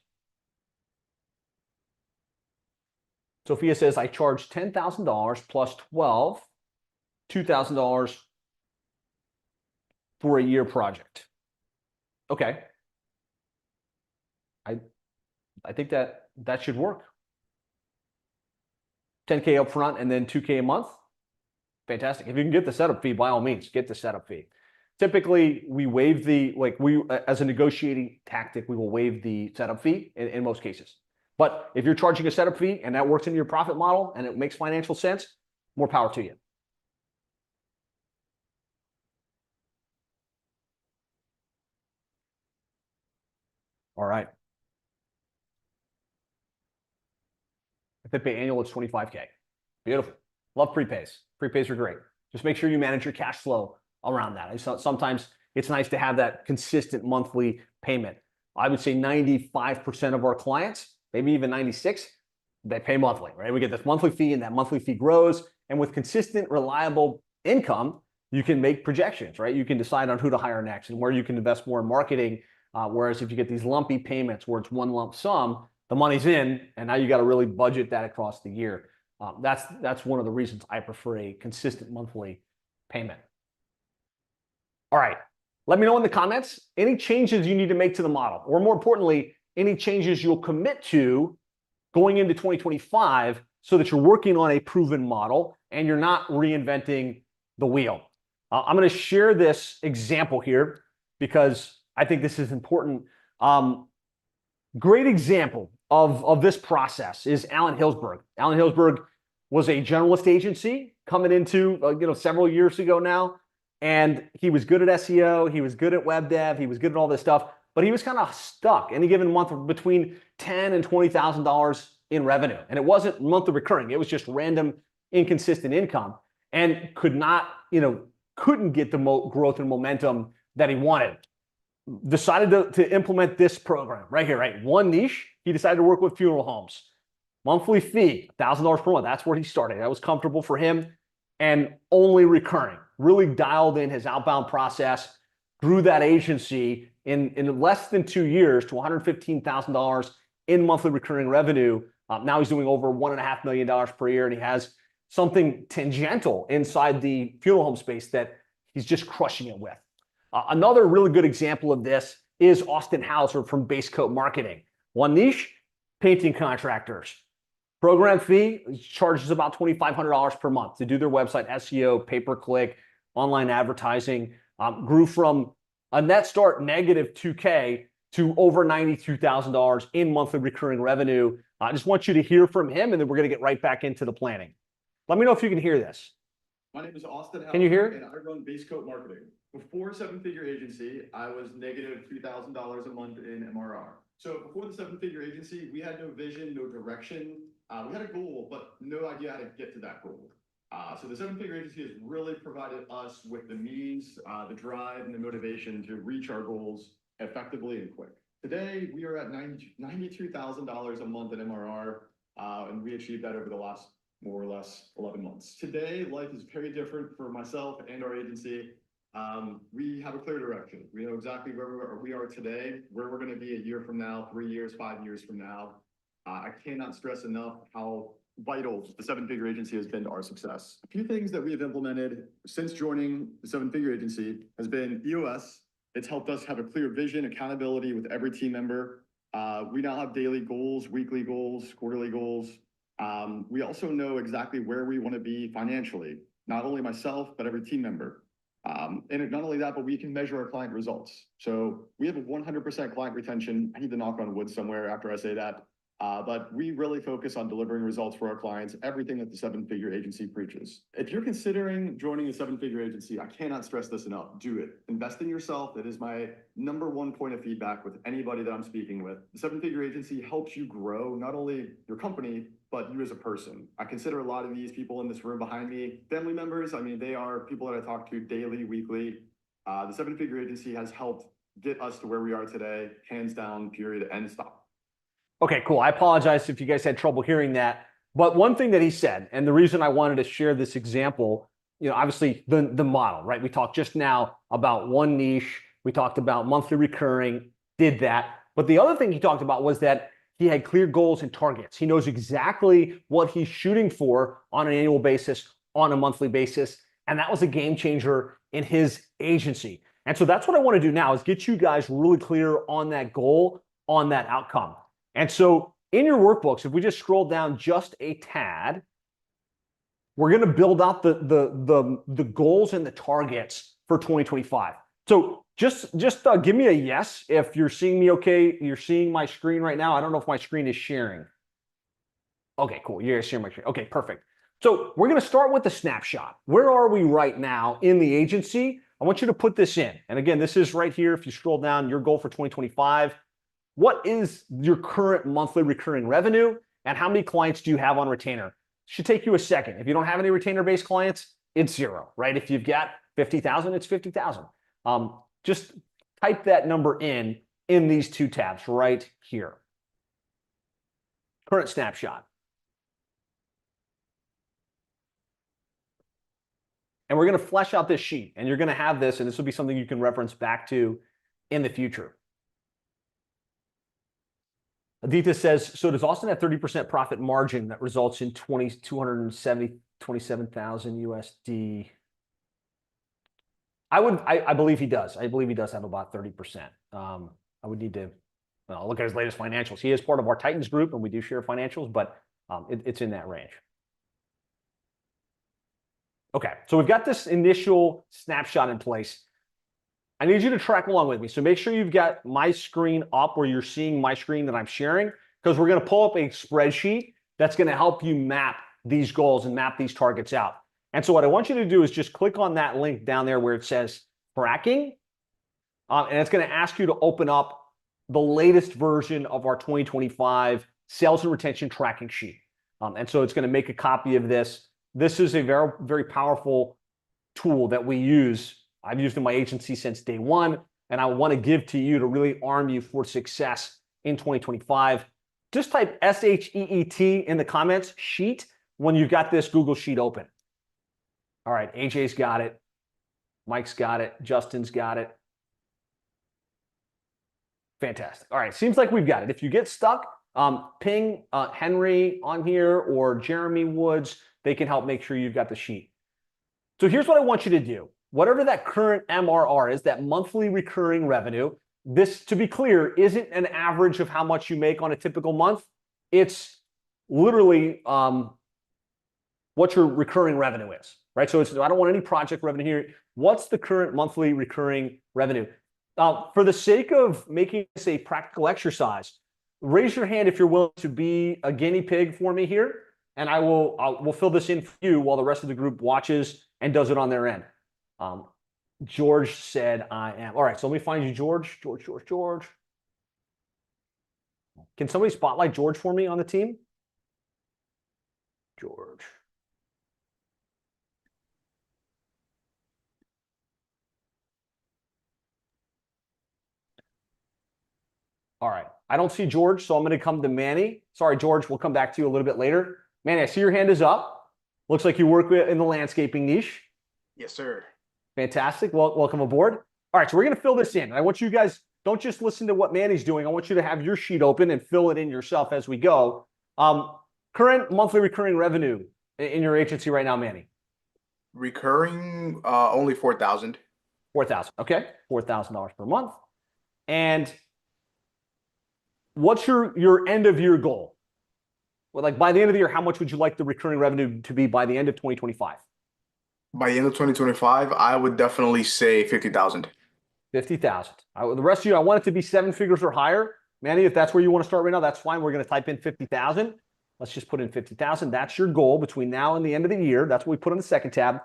Sophia says, I charge $10,000 plus $2,000 for a year project. Okay. I think that should work. 10K up front and then 2K a month. Fantastic. If you can get the setup fee, by all means, get the setup fee. Typically, we waive as a negotiating tactic, we will waive the setup fee in most cases. But if you're charging a setup fee and that works into your profit model and it makes financial sense, more power to you. All right. If they pay annual, it's 25K. Beautiful. Love prepays. Prepays are great. Just make sure you manage your cash flow around that. Sometimes it's nice to have that consistent monthly payment. I would say 95% of our clients, maybe even 96, they pay monthly, right? We get this monthly fee and that monthly fee grows. And with consistent, reliable income, you can make projections, right? You can decide on who to hire next and where you can invest more in marketing. Whereas if you get these lumpy payments where it's one lump sum, the money's in, and now you got to really budget that across the year. That's one of the reasons I prefer a consistent monthly payment. All right. Let me know in the comments any changes you need to make to the model, or more importantly, any changes you'll commit to going into 2025 so that you're working on a proven model and you're not reinventing the wheel. I'm going to share this example here because I think this is important. Great example of this process is Alan Hillsberg. Alan Hillsberg was a generalist agency coming into several years ago now. And he was good at SEO, he was good at web dev, he was good at all this stuff, but he was kind of stuck any given month between $10,000 and $20,000 in revenue. And it wasn't monthly recurring, it was just random, inconsistent income, and couldn't get the growth and momentum that he wanted. Decided to implement this program right here, right? One niche, he decided to work with funeral homes. Monthly fee, $1,000 per month. That's where he started. That was comfortable for him, and only recurring. Really dialed in his outbound process, grew that agency in less than 2 years to $115,000 in monthly recurring revenue. Now he's doing over $1.5 million per year, and he has something tangential inside the funeral home space that he's just crushing it with. Another really good example of this is Austin Hauser from Base Coat Marketing. One niche, painting contractors. Program fee charges about $2,500 per month to do their website SEO, pay-per-click, online advertising. Grew from a net start negative $2K to over $92,000 in monthly recurring revenue. I just want you to hear from him, and then we're going to get right back into the planning. Let me know if you can hear this. My name is Austin Hauser, can you hear? And I run Base Coat Marketing. Before seven-figure agency, I was negative $2,000 a month in MRR. So before the seven-figure agency, we had no vision, no direction. We had a goal, but no idea how to get to that goal. So the seven-figure agency has really provided us with the means, the drive, and the motivation to reach our goals effectively and quick. Today, we are at $92,000 a month in MRR, and we achieved that over the last more or less 11 months. Today, life is very different for myself and our agency. We have a clear direction. We know exactly where we are today, where we're going to be a year from now, 3 years, 5 years from now. I cannot stress enough how vital the seven-figure agency has been to our success. A few things that we have implemented since joining the seven-figure agency has been EOS. It's helped us have a clear vision, accountability with every team member. We now have daily goals, weekly goals, quarterly goals. We also know exactly where we want to be financially, not only myself, but every team member. And not only that, but we can measure our client results. So we have a 100% client retention. I need to knock on wood somewhere after I say that. But we really focus on delivering results for our clients, everything that the seven-figure agency preaches. If you're considering joining a seven-figure agency, I cannot stress this enough. Do it. Invest in yourself. That is my #1 point of feedback with anybody that I'm speaking with. The seven-figure agency helps you grow not only your company, but you as a person. I consider a lot of these people in this room behind me family members. I mean, they are people that I talk to daily, weekly. The seven-figure agency has helped get us to where we are today, hands down, period, end stop. Okay, cool. I apologize if you guys had trouble hearing that. But one thing that he said, and the reason I wanted to share this example, obviously the model, right? We talked just now about one niche. We talked about monthly recurring, did that. But the other thing he talked about was that he had clear goals and targets. He knows exactly what he's shooting for on an annual basis, on a monthly basis. And that was a game changer in his agency. And so that's what I want to do now is get you guys really clear on that goal, on that outcome. And so in your workbooks, if we just scroll down just a tad, we're going to build out the goals and the targets for 2025. So just give me a yes if you're seeing me okay. You're seeing my screen right now. I don't know if my screen is sharing. Okay, cool. You're sharing my screen. Okay, perfect. So we're going to start with the snapshot. Where are we right now in the agency? I want you to put this in. And again, this is right here. If you scroll down, your goal for 2025. What is your current monthly recurring revenue and how many clients do you have on retainer? Should take you a second. If you don't have any retainer-based clients, it's 0, right? If you've got 50,000, it's 50,000. Just type that number in these two tabs right here. Current snapshot. And we're going to flesh out this sheet, and you're going to have this, and this will be something you can reference back to in the future. Aditya says, so does Austin have 30% profit margin that results in 27,000 USD? I believe he does. I believe he does have about 30%. I would need to look at his latest financials. He is part of our Titans group, and we do share financials, but it's in that range. Okay, so we've got this initial snapshot in place. I need you to track along with me. So make sure you've got my screen up where you're seeing my screen that I'm sharing, because we're going to pull up a spreadsheet that's going to help you map these goals and map these targets out. And so what I want you to do is just click on that link down there where it says tracking. And it's going to ask you to open up the latest version of our 2025 sales and retention tracking sheet. And so it's going to make a copy of this. This is a very, very powerful tool that we use. I've used in my agency since day one, and I want to give to you to really arm you for success in 2025. just type SHEET in the comments, sheet, when you've got this Google Sheet open. All right, AJ's got it. Mike's got it. Justin's got it. Fantastic. All right, seems like we've got it. If you get stuck, ping Henry on here or Jeremy Woods. They can help make sure you've got the sheet. So here's what I want you to do. Whatever that current MRR is, that monthly recurring revenue, this, to be clear, isn't an average of how much you make on a typical month. It's literally what your recurring revenue is, right? So I don't want any project revenue here. What's the current monthly recurring revenue? For the sake of making this a practical exercise, raise your hand if you're willing to be a guinea pig for me here, and we'll fill this in for you while the rest of the group watches and does it on their end. George said, I am. All right, so let me find you, George. George. Can somebody spotlight George for me on the team? George. All right, I don't see George, so I'm going to come to Manny. Sorry, George, we'll come back to you a little bit later. Manny, I see your hand is up. Looks like you work in the landscaping niche. Yes, sir. Fantastic. Well, welcome aboard. All right, so we're going to fill this in. I want you guys, don't just listen to what Manny's doing. I want you to have your sheet open and fill it in yourself as we go. Current monthly recurring revenue in your agency right now, Manny? Recurring, only 4,000. 4,000. Okay, $4,000 per month. And what's your end of year goal? Well, like by the end of the year, how much would you like the recurring revenue to be by the end of 2025? By the end of 2025, I would definitely say 50,000. 50,000. The rest of you, I want it to be seven figures or higher. Manny, if that's where you want to start right now, that's fine. We're going to type in 50,000. Let's just put in 50,000. That's your goal between now and the end of the year. That's what we put on the second tab.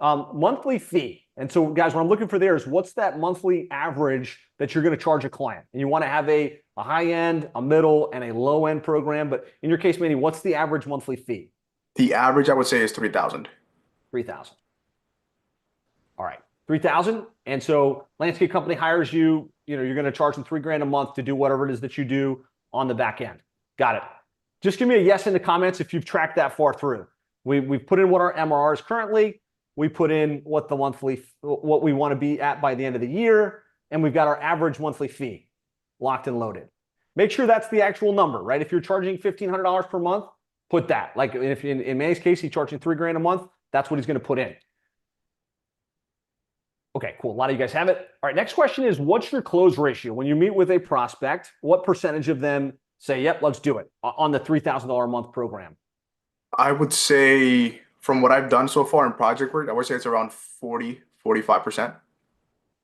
Monthly fee. And so, guys, what I'm looking for there is what's that monthly average that you're going to charge a client? And you want to have a high end, a middle, and a low end program. But in your case, Manny, what's the average monthly fee? The average, I would say, is 3,000. 3,000. All right, 3,000. And so landscape company hires you, you're going to charge them $3,000 a month to do whatever it is that you do on the back end. Got it. Just give me a yes in the comments if you've tracked that far through. We've put in what our MRR is currently. We put in what we want to be at by the end of the year. And we've got our average monthly fee locked and loaded. Make sure that's the actual number, right? If you're charging $1,500 per month, put that. Like if in Manny's case, he's charging $3,000 a month, that's what he's going to put in. Okay, cool. A lot of you guys have it. All right, next question is, what's your close ratio? When you meet with a prospect, what percentage of them say, yep, let's do it on the $3,000 a month program? I would say, from what I've done so far in project work, I would say it's around 45%.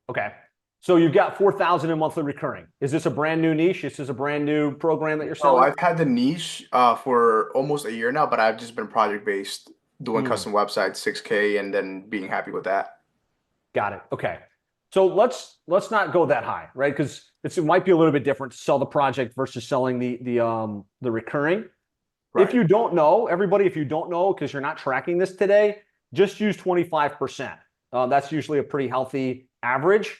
Okay. So you've got 4,000 in monthly recurring. Is this a brand new niche? Is this a brand new program that you're selling? Oh, I've had the niche for almost a year now, but I've just been project-based, doing custom websites, 6K, and then being happy with that. Got it. Okay. So let's not go that high, right? Because it might be a little bit different to sell the project versus selling the recurring. Right. If you don't know, everybody, if you don't know, because you're not tracking this today, just use 25%. That's usually a pretty healthy average.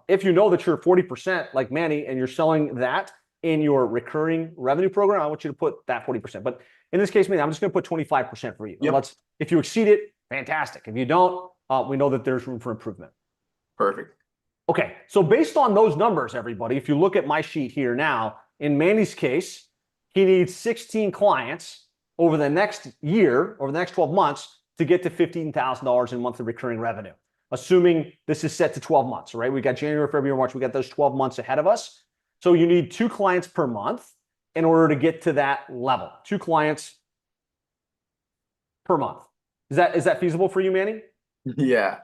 If you know that you're 40% like Manny and you're selling that in your recurring revenue program, I want you to put that 40%. But in this case, Manny, I'm just going to put 25% for you. Yep. If you exceed it, fantastic. If you don't, we know that there's room for improvement. Perfect. Okay, so based on those numbers, everybody, if you look at my sheet here now, in Manny's case, he needs 16 clients over the next year, over the next 12 months, to get to $15,000 in monthly recurring revenue, assuming this is set to 12 months, right? We got January, February, March. We got those 12 months ahead of us. So you need 2 clients per month in order to get to that level. 2 clients per month. Is that feasible for you, Manny? Yeah.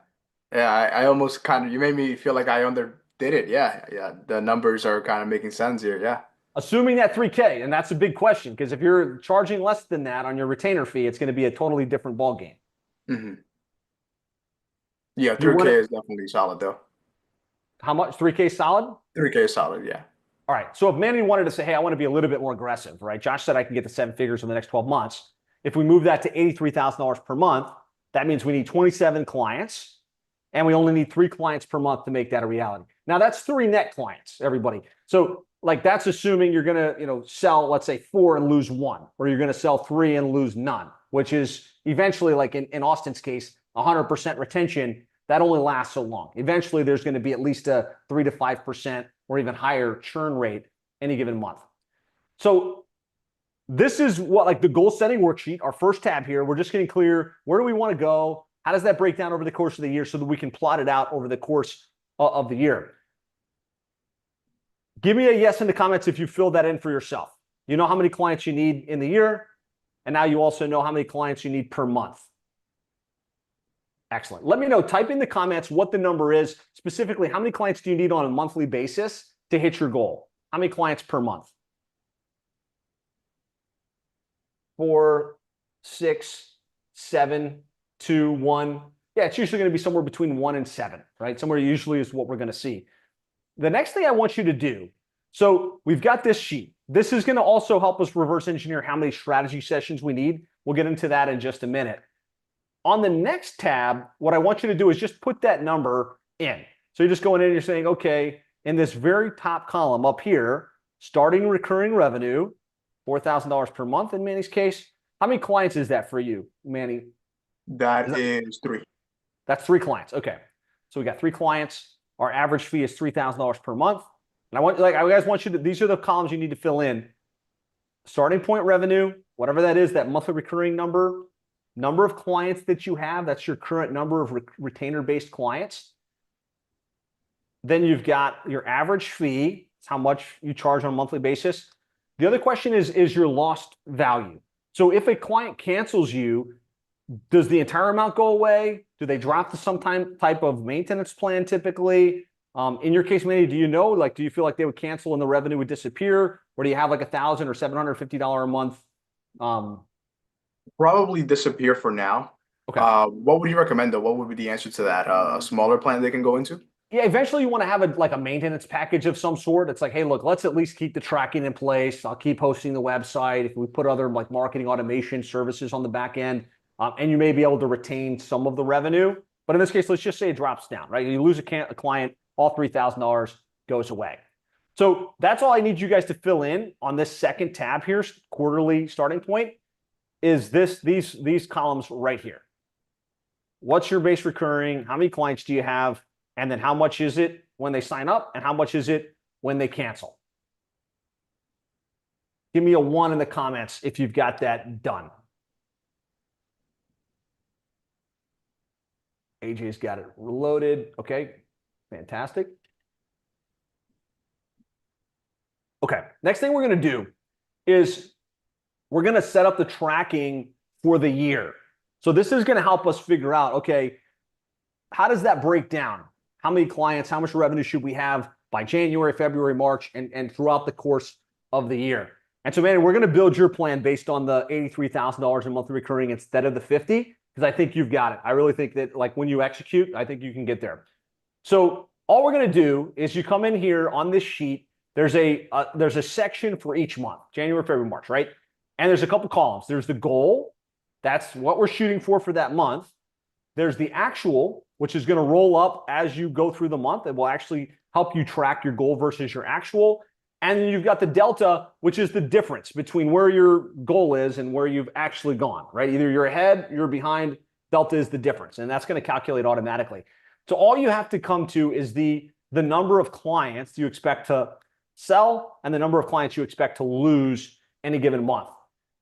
Yeah, I almost you made me feel like I underdid it. Yeah. The numbers are kind of making sense here. Yeah. Assuming that 3K, and that's a big question, because if you're charging less than that on your retainer fee, it's going to be a totally different ballgame. Mm-hmm. Yeah, 3K is definitely solid, though. How much? 3K solid? 3K is solid, yeah. All right. So if Manny wanted to say, hey, I want to be a little bit more aggressive, right? Josh said I can get to 7 figures in the next 12 months. If we move that to $83,000 per month, that means we need 27 clients, and we only need 3 clients per month to make that a reality. Now, that's 3 net clients, everybody. So like that's assuming you're going to, sell, let's say 4 and lose 1, or you're going to sell 3 and lose none, which is eventually, like in Austin's case, 100% retention. That only lasts so long. Eventually, there's going to be at least a 3 to 5% or even higher churn rate any given month. So this is what, like, the goal setting worksheet, our first tab here. We're just getting clear. Where do we want to go? How does that break down over the course of the year so that we can plot it out over the course of the year? Give me a yes in the comments if you fill that in for yourself. You know how many clients you need in the year, and now you also know how many clients you need per month. Excellent. Let me know. Type in the comments what the number is. Specifically, how many clients do you need on a monthly basis to hit your goal? How many clients per month? 4, 6, 7, 2, 1. Yeah, it's usually going to be somewhere between 1 and 7, right? Somewhere usually is what we're going to see. The next thing I want you to do, so we've got this sheet. This is going to also help us reverse engineer how many strategy sessions we need. We'll get into that in just a minute. On the next tab, what I want you to do is just put that number in. So you're just going in and you're saying, okay, in this very top column up here, starting recurring revenue, $4,000 per month in Manny's case. How many clients is that for you, Manny? That is 3. That's 3 clients. Okay. So we got 3 clients. Our average fee is $3,000 per month. And I guys want you to, these are the columns you need to fill in. Starting point revenue, whatever that is, that monthly recurring number of clients that you have, that's your current number of retainer-based clients. Then you've got your average fee, it's how much you charge on a monthly basis. The other question is your lost value. So if a client cancels you, does the entire amount go away? Do they drop to some type of maintenance plan typically? In your case, Manny, do you know, like, do you feel like they would cancel and the revenue would disappear? Or do you have like $1,000 or $750 a month? Probably disappear for now. Okay. What would you recommend though? What would be the answer to that? A smaller plan they can go into? Yeah, eventually you want to have a maintenance package of some sort. It's like, hey, look, let's at least keep the tracking in place. I'll keep hosting the website. If we put other like marketing automation services on the back end, and you may be able to retain some of the revenue. But in this case, let's just say it drops down, right? You lose a client, all $3,000 goes away. So that's all I need you guys to fill in on this second tab here, quarterly starting point, is these columns right here. What's your base recurring? How many clients do you have? And then how much is it when they sign up? And how much is it when they cancel? Give me a 1 in the comments if you've got that done. AJ's got it reloaded. Okay, fantastic. Okay, next thing we're going to do is we're going to set up the tracking for the year. So this is going to help us figure out, okay, how does that break down? How many clients, how much revenue should we have by January, February, March, and throughout the course of the year? And so, Manny, we're going to build your plan based on the $83,000 in monthly recurring instead of the 50, because I think you've got it. I really think that, like, when you execute, I think you can get there. So all we're going to do is you come in here on this sheet. There's a section for each month, January, February, March, right? And there's a couple columns. There's the goal. That's what we're shooting for that month. There's the actual, which is going to roll up as you go through the month. It will actually help you track your goal versus your actual. And then you've got the delta, which is the difference between where your goal is and where you've actually gone, right? Either you're ahead, you're behind. Delta is the difference, and that's going to calculate automatically. So all you have to come to is the number of clients you expect to sell and the number of clients you expect to lose any given month.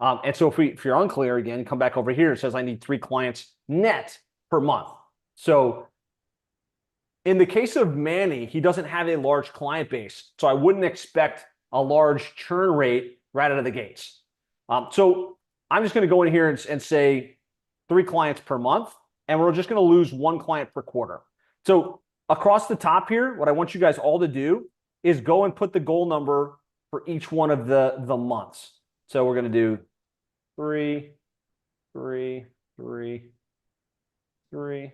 And so if you're unclear, again, come back over here. It says I need 3 clients net per month. So in the case of Manny, he doesn't have a large client base. So I wouldn't expect a large churn rate right out of the gates. So I'm just going to go in here and say 3 clients per month, and we're just going to lose 1 client per quarter. So across the top here, what I want you guys all to do is go and put the goal number for each one of the months. So we're going to do 3, 3, 3, 3,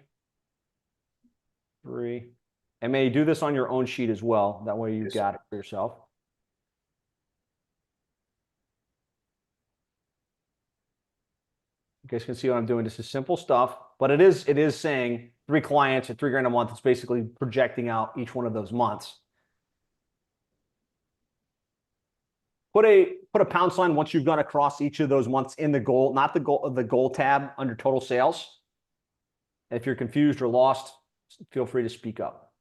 3. And may you do this on your own sheet as well. That way you've got it for yourself. You guys can see what I'm doing. This is simple stuff, but it is saying 3 clients at $3,000 a month. It's basically projecting out each one of those months. put a pound sign once you've gone across each of those months in the goal, not the goal tab under total sales. If you're confused or lost, feel free to speak up.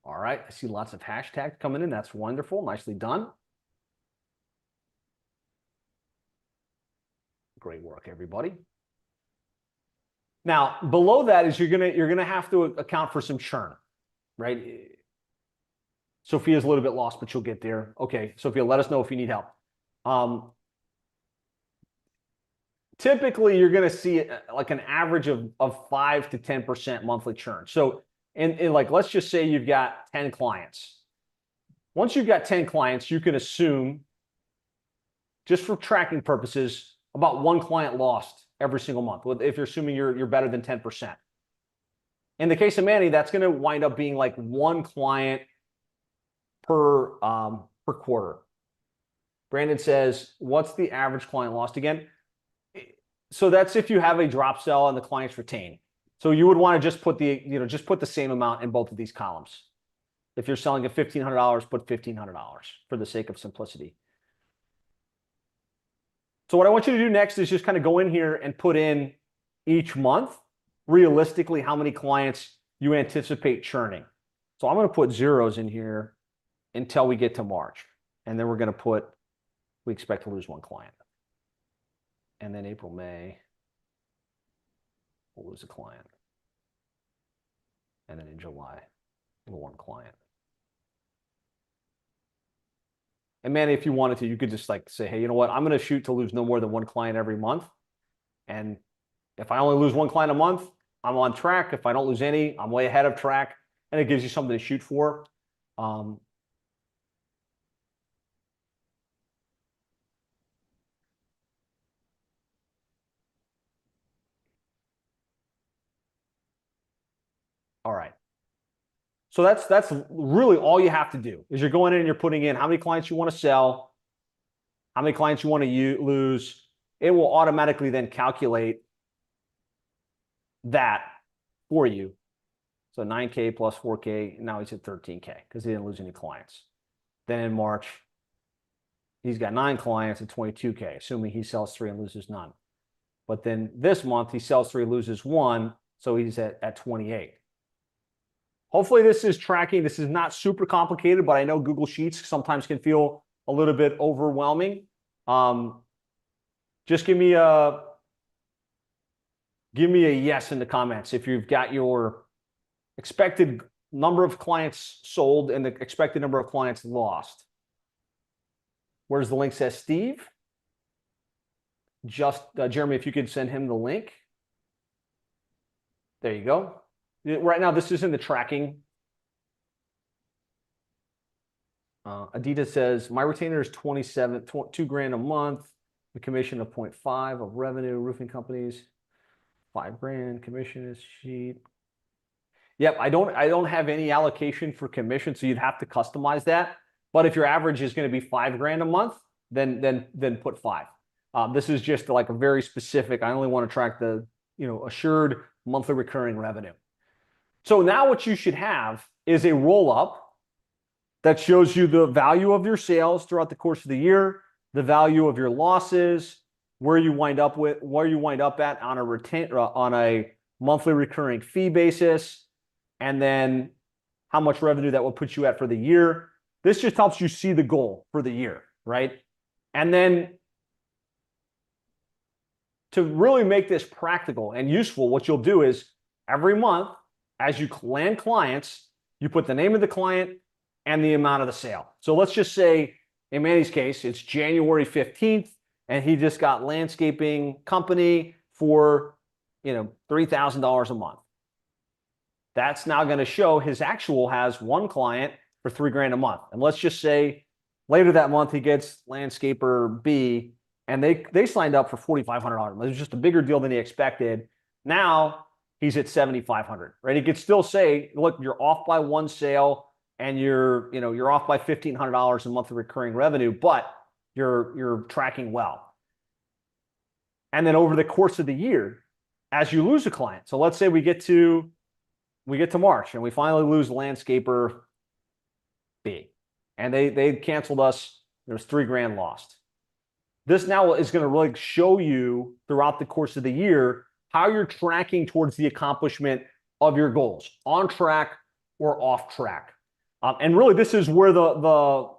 All right, I see lots of hashtags coming in. That's wonderful. Nicely done. Great work, everybody. Now, below that is you're gonna have to account for some churn, right? Sophia's a little bit lost, but you'll get there. Okay, Sophia, let us know if you need help. Typically, you're gonna see like an average of 5 to 10% monthly churn. So, in like, let's just say you've got 10 clients. Once you've got 10 clients, you can assume, just for tracking purposes, about one client lost every single month, if you're assuming you're better than 10%. In the case of Manny, that's going to wind up being like one client per quarter. Brandon says, what's the average client lost again? So that's if you have a drop sell and the client's retained. So you would want to just put the same amount in both of these columns. If you're selling at $1,500, put $1,500 for the sake of simplicity. So what I want you to do next is just kind of go in here and put in each month, realistically, how many clients you anticipate churning. So I'm going to put zeros in here until we get to March. And then we're going to put, we expect to lose one client. And then April, May, we'll lose a client. And then in July, one client. And Manny, if you wanted to, you could just like say, hey, you know what? I'm going to shoot to lose no more than one client every month. And if I only lose one client a month, I'm on track. If I don't lose any, I'm way ahead of track. And it gives you something to shoot for. All right. So that's really all you have to do is you're going in and you're putting in how many clients you want to sell, how many clients you want to lose. It will automatically then calculate that for you. So 9K plus 4K, now he's at 13K because he didn't lose any clients. Then in March, he's got 9 clients at 22K, assuming he sells 3 and loses none. But then this month, he sells 3, loses 1, so he's at 28. Hopefully this is tracking. This is not super complicated, but I know Google Sheets sometimes can feel a little bit overwhelming. Just give me a yes in the comments if you've got your expected number of clients sold and the expected number of clients lost. Where's the link says Steve? Just Jeremy, if you could send him the link. There you go. Right now, this is in the tracking. Adidas says, my retainer is 2 grand a month, the commission of 0.5 of revenue, roofing companies, 5 grand, commission is sheet. Yep, I don't have any allocation for commission, so you'd have to customize that. But if your average is going to be 5 grand a month, then put 5. This is just like a very specific, I only want to track the assured monthly recurring revenue. So now what you should have is a roll-up that shows you the value of your sales throughout the course of the year, the value of your losses, where you wind up at on a monthly recurring fee basis, and then how much revenue that will put you at for the year. This just helps you see the goal for the year, right? And then to really make this practical and useful, what you'll do is every month, as you land clients, you put the name of the client and the amount of the sale. So let's just say, in Manny's case, it's January 15th, and he just got landscaping company for, $3,000 a month. That's now going to show his actual has one client for 3 grand a month. And let's just say later that month, he gets landscaper B, and they signed up for $4,500. It was just a bigger deal than he expected. Now he's at $7,500, right? He could still say, look, you're off by one sale and you're off by $1,500 in monthly recurring revenue, but you're tracking well. And then over the course of the year, as you lose a client, so let's say we get to March and we finally lose landscaper B, and they canceled us. There was $3,000 lost. This now is going to really show you throughout the course of the year how you're tracking towards the accomplishment of your goals, on track or off track. And really, this is where the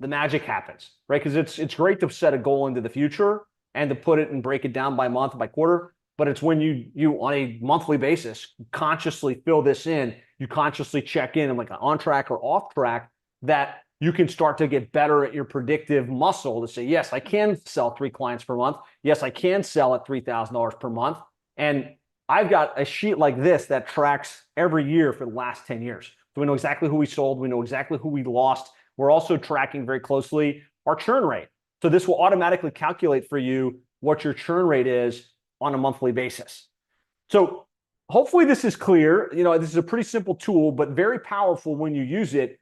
magic happens, right? Because it's great to set a goal into the future and to put it and break it down by month, by quarter. But it's when you on a monthly basis consciously fill this in, you consciously check in and like on track or off track, that you can start to get better at your predictive muscle to say, yes, I can sell 3 clients per month. Yes, I can sell at $3,000 per month. And I've got a sheet like this that tracks every year for the last 10 years. So we know exactly who we sold. We know exactly who we lost. We're also tracking very closely our churn rate. So this will automatically calculate for you what your churn rate is on a monthly basis. So hopefully this is clear. You know, this is a pretty simple tool, but very powerful when you use it.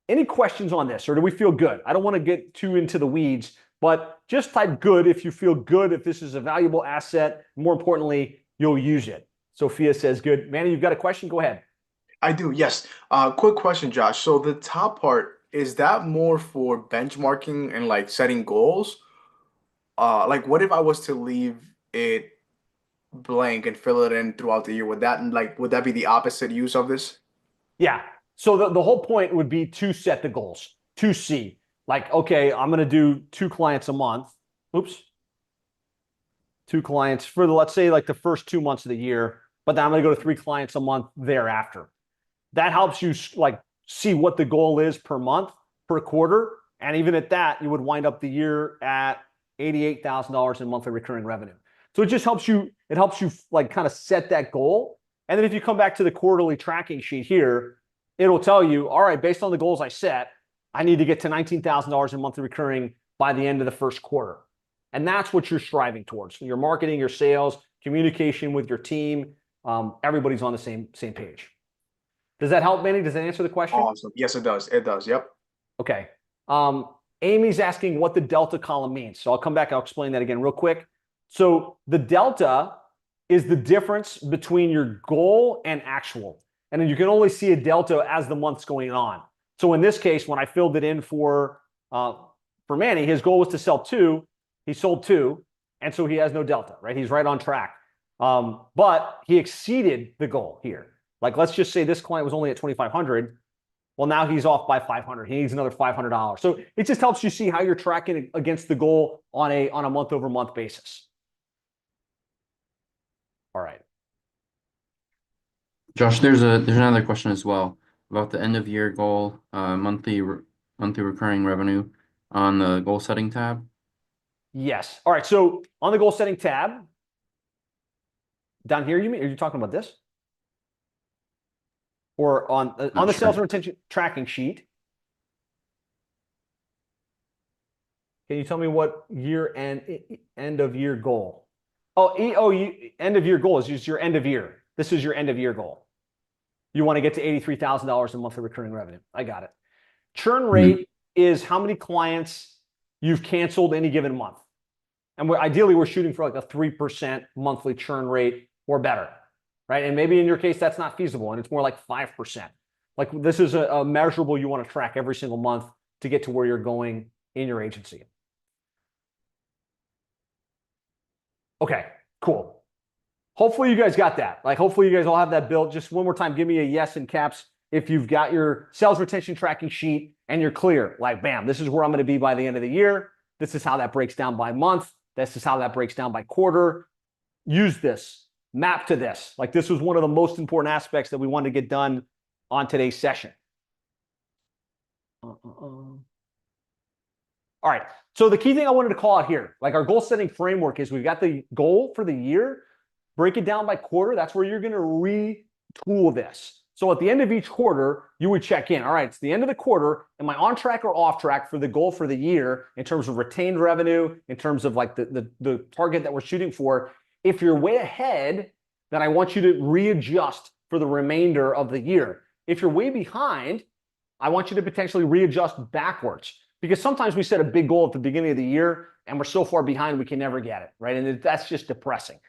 Any questions on this, or do we feel good? I don't want to get too into the weeds, but just type good if you feel good, if this is a valuable asset. More importantly, you'll use it. Sophia says good. Manny, you've got a question? Go ahead. I do, yes. Quick question, Josh. So the top part, is that more for benchmarking and like setting goals? Like what if I was to leave it blank and fill it in throughout the year? Would that be the opposite use of this? Yeah. So the whole point would be to set the goals, to see. Like, okay, I'm going to do 2 clients a month. Oops. 2 clients for let's say like the first 2 months of the year, but then I'm going to go to 3 clients a month thereafter. That helps you like see what the goal is per month, per quarter. And even at that, you would wind up the year at $88,000 in monthly recurring revenue. So it just helps you, like kind of set that goal. And then if you come back to the quarterly tracking sheet here, it'll tell you, all right, based on the goals I set, I need to get to $19,000 in monthly recurring by the end of the first quarter. And that's what you're striving towards. Your marketing, your sales, communication with your team, everybody's on the same page. Does that help, Manny? Does that answer the question? Awesome. Yes, it does. It does. Yep. Okay. Amy's asking what the delta column means. So I'll come back. I'll explain that again real quick. So the delta is the difference between your goal and actual. And then you can only see a delta as the month's going on. So in this case, when I filled it in for Manny, his goal was to sell 2. He sold 2. And so he has no delta, right? He's right on track. But he exceeded the goal here. Like, let's just say this client was only at 2,500. Well, now he's off by 500. He needs another $500. So it just helps you see how you're tracking against the goal on a month over month basis. All right. Josh, there's another question as well about the end of year goal, monthly recurring revenue on the goal setting tab. Yes. All right. So on the goal setting tab, down here, are you talking about this? Or on the sales and retention tracking sheet? Can you tell me what end of year goal? End of year goal is just your end of year. This is your end of year goal. You want to get to $83,000 in monthly recurring revenue. I got it. Churn rate is how many clients you've canceled any given month. And ideally, we're shooting for like a 3% monthly churn rate or better, right? And maybe in your case, that's not feasible, and it's more like 5%. Like this is a measurable you want to track every single month to get to where you're going in your agency. Okay, cool. Hopefully you guys got that. Like hopefully you guys all have that built. Just one more time, give me a yes in caps if you've got your sales retention tracking sheet and you're clear. Like, bam, this is where I'm going to be by the end of the year. This is how that breaks down by month. This is how that breaks down by quarter. Use this. Map to this. Like this was one of the most important aspects that we wanted to get done on today's session. All right. So the key thing I wanted to call out here, like our goal setting framework is we've got the goal for the year, break it down by quarter. That's where you're going to retool this. So at the end of each quarter, you would check in. All right, it's the end of the quarter. Am I on track or off track for the goal for the year in terms of retained revenue, in terms of like the target that we're shooting for? If you're way ahead, then I want you to readjust for the remainder of the year. If you're way behind, I want you to potentially readjust backwards, because sometimes we set a big goal at the beginning of the year and we're so far behind we can never get it, right? And that's just depressing.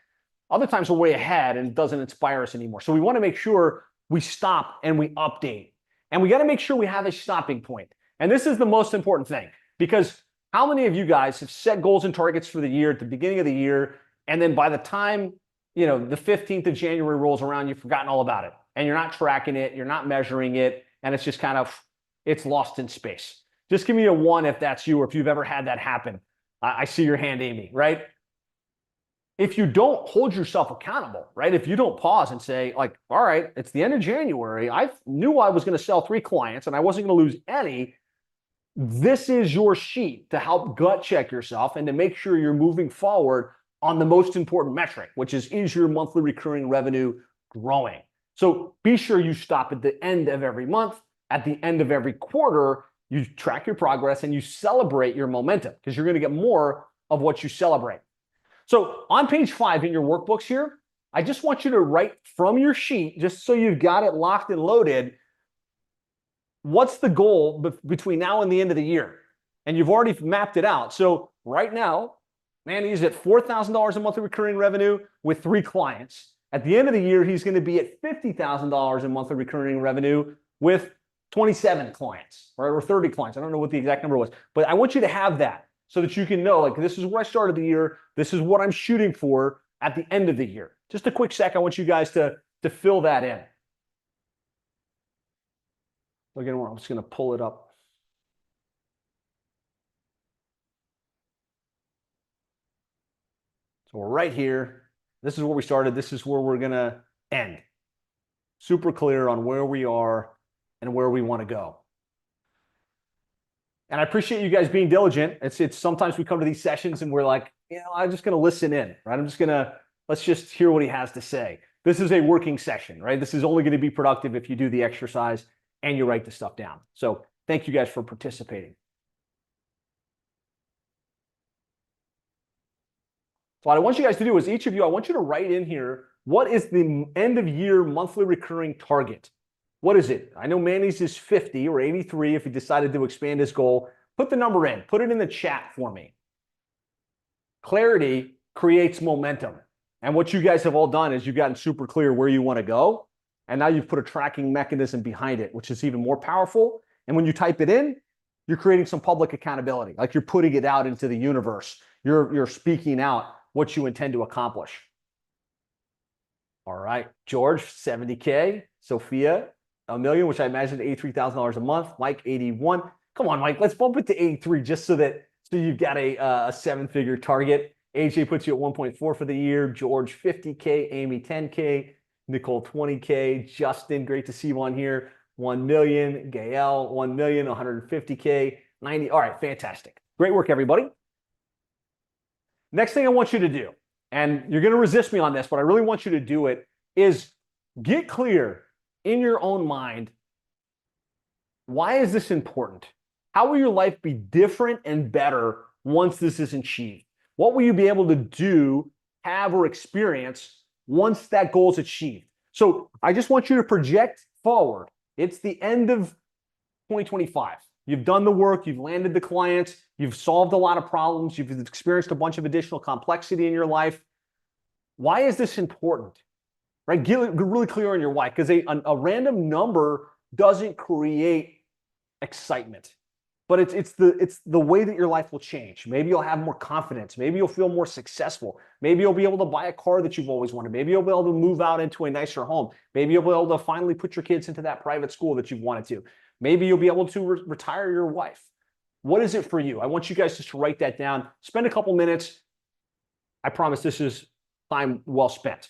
Other times we're way ahead and it doesn't inspire us anymore. So we want to make sure we stop and we update. And we got to make sure we have a stopping point. And this is the most important thing, because how many of you guys have set goals and targets for the year at the beginning of the year, and then by the time, the 15th of January rolls around, you've forgotten all about it, and you're not tracking it, you're not measuring it, and it's just kind of, it's lost in space. Just give me a 1 if that's you, or if you've ever had that happen. I see your hand, Amy, right? If you don't hold yourself accountable, right? If you don't pause and say, like, all right, it's the end of January. I knew I was going to sell 3 clients and I wasn't going to lose any. This is your sheet to help gut check yourself and to make sure you're moving forward on the most important metric, which is your monthly recurring revenue growing? So be sure you stop at the end of every month, at the end of every quarter, you track your progress and you celebrate your momentum, because you're going to get more of what you celebrate. So on page 5 in your workbooks here, I just want you to write from your sheet, just so you've got it locked and loaded, what's the goal between now and the end of the year? And you've already mapped it out. So right now, Manny's at $4,000 a monthly recurring revenue with 3 clients. At the end of the year, he's going to be at $50,000 in monthly recurring revenue with 27 clients, right? Or 30 clients. I don't know what the exact number was, but I want you to have that so that you can know, like, this is where I started the year. This is what I'm shooting for at the end of the year. Just a quick sec. I want you guys to fill that in. Again, I'm just going to pull it up. So we're right here. This is where we started. This is where we're going to end. Super clear on where we are and where we want to go. And I appreciate you guys being diligent. It's sometimes we come to these sessions and we're like, I'm just going to listen in, right? Let's just hear what he has to say. This is a working session, right? This is only going to be productive if you do the exercise and you write the stuff down. So thank you guys for participating. So what I want you guys to do is, each of you, I want you to write in here, what is the end of year monthly recurring target? What is it? I know Manny's is 50 or 83 if he decided to expand his goal. Put the number in. Put it in the chat for me. Clarity creates momentum. And what you guys have all done is you've gotten super clear where you want to go. And now you've put a tracking mechanism behind it, which is even more powerful. And when you type it in, you're creating some public accountability. Like, you're putting it out into the universe. You're speaking out what you intend to accomplish. All right. George, 70K. Sophia, $1 million, which I imagine $83,000 a month. Mike, 81. Come on, Mike, let's bump it to 83 just so you've got a 7-figure target. AJ puts you at 1.4 for the year. George, 50K. Amy, 10K. Nicole, 20K. Justin, great to see you on here. 1 million. Gael, 1 million, 150K. 90. All right, fantastic. Great work, everybody. Next thing I want you to do, and you're going to resist me on this, but I really want you to do it, is get clear in your own mind, why is this important? How will your life be different and better once this is achieved? What will you be able to do, have, or experience once that goal is achieved? So I just want you to project forward. It's the end of 2025. You've done the work, you've landed the clients, you've solved a lot of problems, you've experienced a bunch of additional complexity in your life. Why is this important? Right? Get really clear on your why, because a random number doesn't create excitement, but it's the way that your life will change. Maybe you'll have more confidence. Maybe you'll feel more successful. Maybe you'll be able to buy a car that you've always wanted. Maybe you'll be able to move out into a nicer home. Maybe you'll be able to finally put your kids into that private school that you've wanted to. Maybe you'll be able to retire your wife. What is it for you? I want you guys just to write that down. Spend a couple minutes. I promise this is time well spent.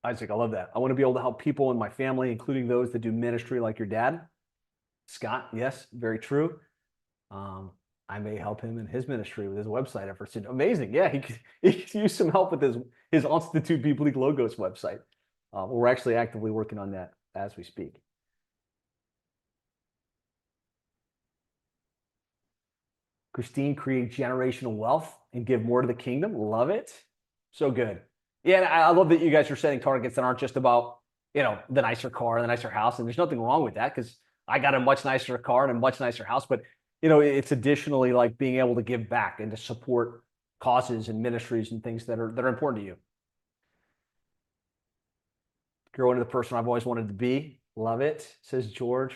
Isaac, I love that. I want to be able to help people in my family, including those that do ministry like your dad. Scott, yes, very true. I may help him in his ministry with his website efforts. Amazing. Yeah, he could use some help with his Institute Biblique Logos website. We're actually actively working on that as we speak. Christine, create generational wealth and give more to the kingdom. Love it. So good. Yeah, and I love that you guys are setting targets that aren't just about, the nicer car, the nicer house. And there's nothing wrong with that, because I got a much nicer car and a much nicer house, but you know, it's additionally like being able to give back and to support causes and ministries and things that are important to you. Grow into the person I've always wanted to be. Love it, says George.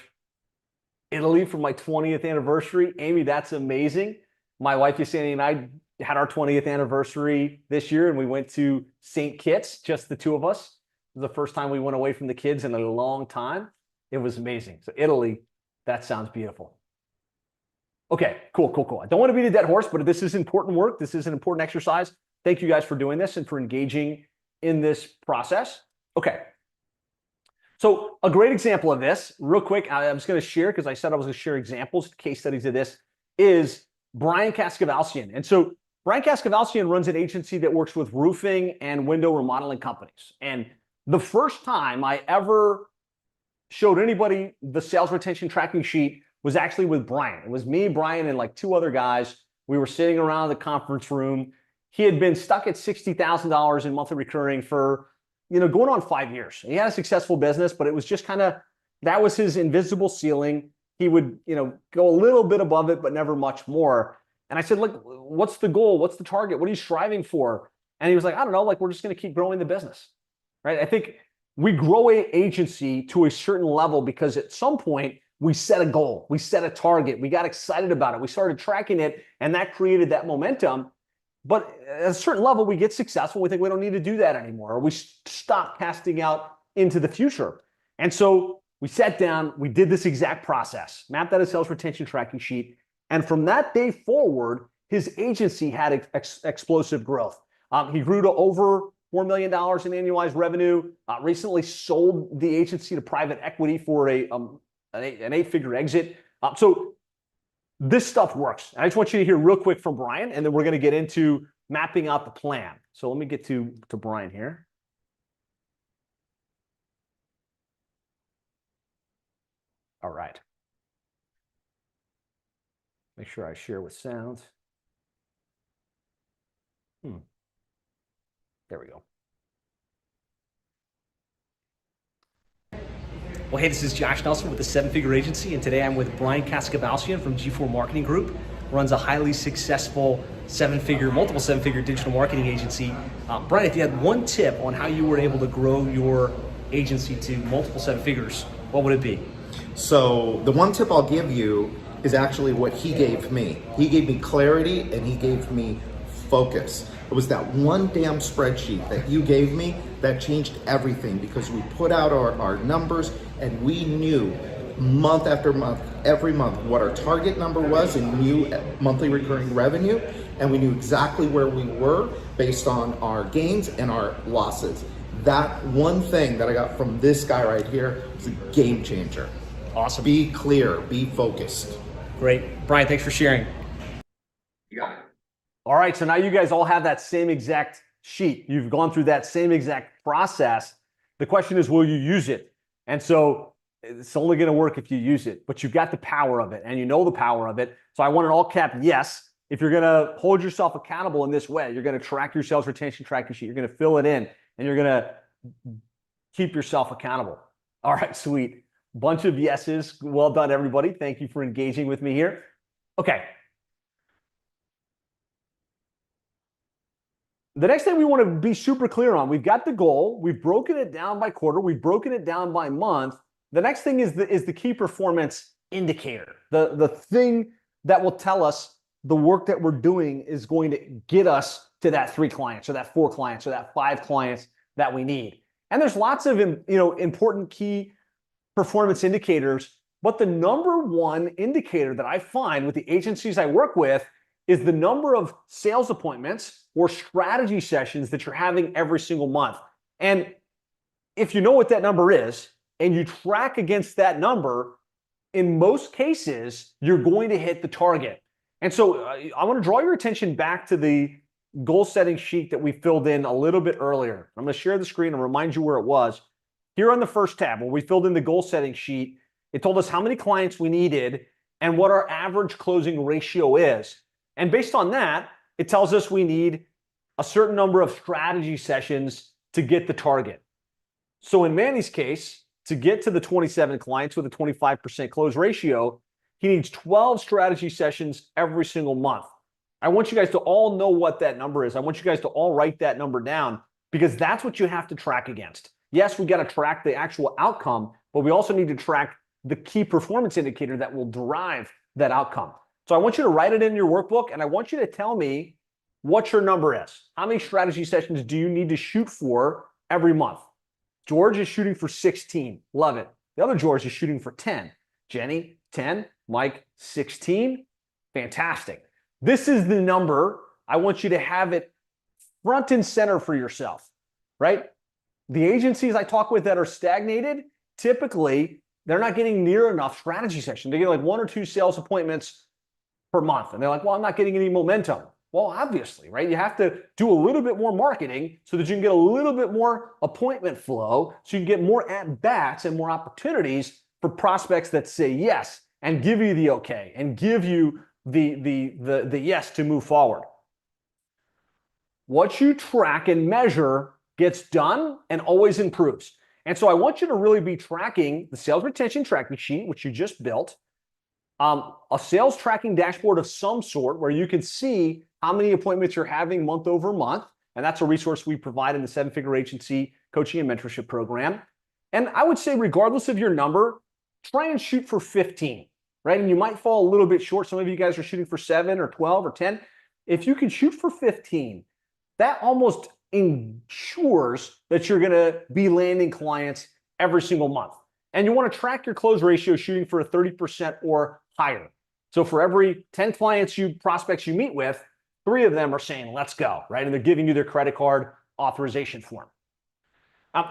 Italy for my 20th anniversary. Amy, that's amazing. My wife, Yesenia, and I had our 20th anniversary this year, and we went to St. Kitts, just the two of us. It was the first time we went away from the kids in a long time. It was amazing. So Italy, that sounds beautiful. Okay, cool. I don't want to beat a dead horse, but this is important work. This is an important exercise. Thank you guys for doing this and for engaging in this process. Okay. So a great example of this, real quick, I'm just going to share because I said I was going to share examples, case studies of this, is Brian Kaskavalcian. And so Brian Kaskavalcian runs an agency that works with roofing and window remodeling companies. And the first time I ever showed anybody the sales retention tracking sheet was actually with Brian. It was me, Brian, and like two other guys. We were sitting around the conference room. He had been stuck at $60,000 in monthly recurring for, you know, going on 5 years. He had a successful business, but it was just kind of, that was his invisible ceiling. He would, you know, go a little bit above it, but never much more. And I said, look, what's the goal? What's the target? What are you striving for? And he was like, I don't know, like, we're just going to keep growing the business, right? I think we grow an agency to a certain level because at some point we set a goal, we set a target, we got excited about it, we started tracking it, and that created that momentum. But at a certain level, we get successful. We think we don't need to do that anymore, or we stop casting out into the future. And so we sat down, we did this exact process, mapped out a sales retention tracking sheet. And from that day forward, his agency had explosive growth. He grew to over $4 million in annualized revenue, recently sold the agency to private equity for an 8-figure exit. So this stuff works. I just want you to hear real quick from Brian, and then we're going to get into mapping out the plan. So let me get to Brian here. All right. Make sure I share with sound. There we go. Well, hey, this is Josh Nelson with the 7-Figure Agency, and today I'm with Brian Kaskavalcian from G4 Marketing Group. Runs a highly successful multiple 7-figure digital marketing agency. Brian, if you had one tip on how you were able to grow your agency to multiple 7 figures, what would it be? So the one tip I'll give you is actually what he gave me. He gave me clarity and he gave me focus. It was that one damn spreadsheet that you gave me that changed everything, because we put out our numbers and we knew month after month, every month, what our target number was in new monthly recurring revenue, and we knew exactly where we were based on our gains and our losses. That one thing that I got from this guy right here was a game changer. Awesome. Be clear, be focused. Great. Brian, thanks for sharing. You got it. All right, so now you guys all have that same exact sheet. You've gone through that same exact process. The question is, will you use it? And so it's only going to work if you use it, but you've got the power of it and you know the power of it. So I want an all cap yes. If you're going to hold yourself accountable in this way, you're going to track your sales retention tracking sheet, you're going to fill it in, and you're going to keep yourself accountable. All right, sweet. Bunch of yeses. Well done, everybody. Thank you for engaging with me here. Okay. The next thing we want to be super clear on, we've got the goal, we've broken it down by quarter, we've broken it down by month. The next thing is the key performance indicator, the thing that will tell us the work that we're doing is going to get us to that 3 clients or that 4 clients or that 5 clients that we need. And there's lots of important key performance indicators, but the number one indicator that I find with the agencies I work with is the number of sales appointments or strategy sessions that you're having every single month. And if you know what that number is and you track against that number, in most cases, you're going to hit the target. And so I want to draw your attention back to the goal setting sheet that we filled in a little bit earlier. I'm going to share the screen and remind you where it was. Here on the first tab, when we filled in the goal setting sheet, it told us how many clients we needed and what our average closing ratio is. And based on that, it tells us we need a certain number of strategy sessions to get the target. So in Manny's case, to get to the 27 clients with a 25% close ratio, he needs 12 strategy sessions every single month. I want you guys to all know what that number is. I want you guys to all write that number down because that's what you have to track against. Yes, we got to track the actual outcome, but we also need to track the key performance indicator that will drive that outcome. So I want you to write it in your workbook, and I want you to tell me what your number is. How many strategy sessions do you need to shoot for every month? George is shooting for 16. Love it. The other George is shooting for 10. Jenny, 10. Mike, 16. Fantastic. This is the number. I want you to have it front and center for yourself, right? The agencies I talk with that are stagnated, typically, they're not getting near enough strategy sessions. They get like 1 or 2 sales appointments per month. And they're like, well, I'm not getting any momentum. Well, obviously, right? You have to do a little bit more marketing so that you can get a little bit more appointment flow, so you can get more at-bats and more opportunities for prospects that say yes and give you the okay and give you the yes to move forward. What you track and measure gets done and always improves. And so I want you to really be tracking the sales retention tracking sheet, which you just built, a sales tracking dashboard of some sort where you can see how many appointments you're having month over month. And that's a resource we provide in the 7-Figure Agency Coaching and Mentorship Program. And I would say, regardless of your number, try and shoot for 15, right? And you might fall a little bit short. Some of you guys are shooting for 7 or 12 or 10. If you can shoot for 15, that almost ensures that you're going to be landing clients every single month. And you want to track your close ratio shooting for a 30% or higher. So for every 10 prospects you meet with, 3 of them are saying, let's go, right? And they're giving you their credit card authorization form.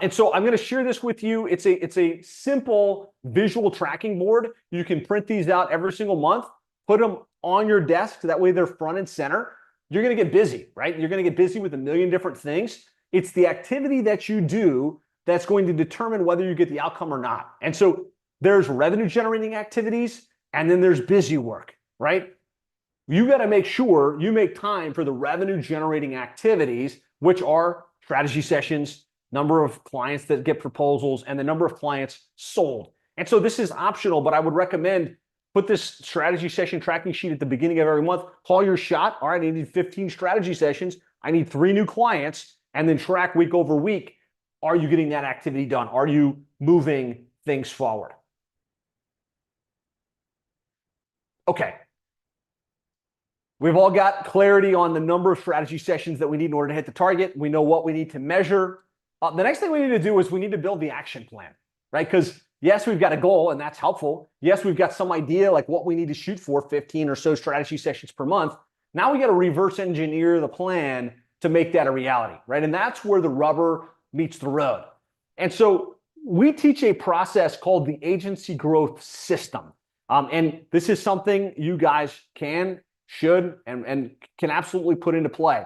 And so I'm going to share this with you. It's a simple visual tracking board. You can print these out every single month, put them on your desk. So that way they're front and center. You're going to get busy, right? You're going to get busy with a million different things. It's the activity that you do that's going to determine whether you get the outcome or not. And so there's revenue generating activities, and then there's busy work, right? You got to make sure you make time for the revenue generating activities, which are strategy sessions, number of clients that get proposals, and the number of clients sold. And so this is optional, but I would recommend put this strategy session tracking sheet at the beginning of every month, call your shot. All right, I need 15 strategy sessions. I need 3 new clients, and then track week over week. Are you getting that activity done? Are you moving things forward? Okay. We've all got clarity on the number of strategy sessions that we need in order to hit the target. We know what we need to measure. The next thing we need to do is we need to build the action plan, right? Because yes, we've got a goal and that's helpful. Yes, we've got some idea like what we need to shoot for, 15 or so strategy sessions per month. Now we got to reverse engineer the plan to make that a reality, right? And that's where the rubber meets the road. And so we teach a process called the agency growth system. And this is something you guys can, should, and can absolutely put into play.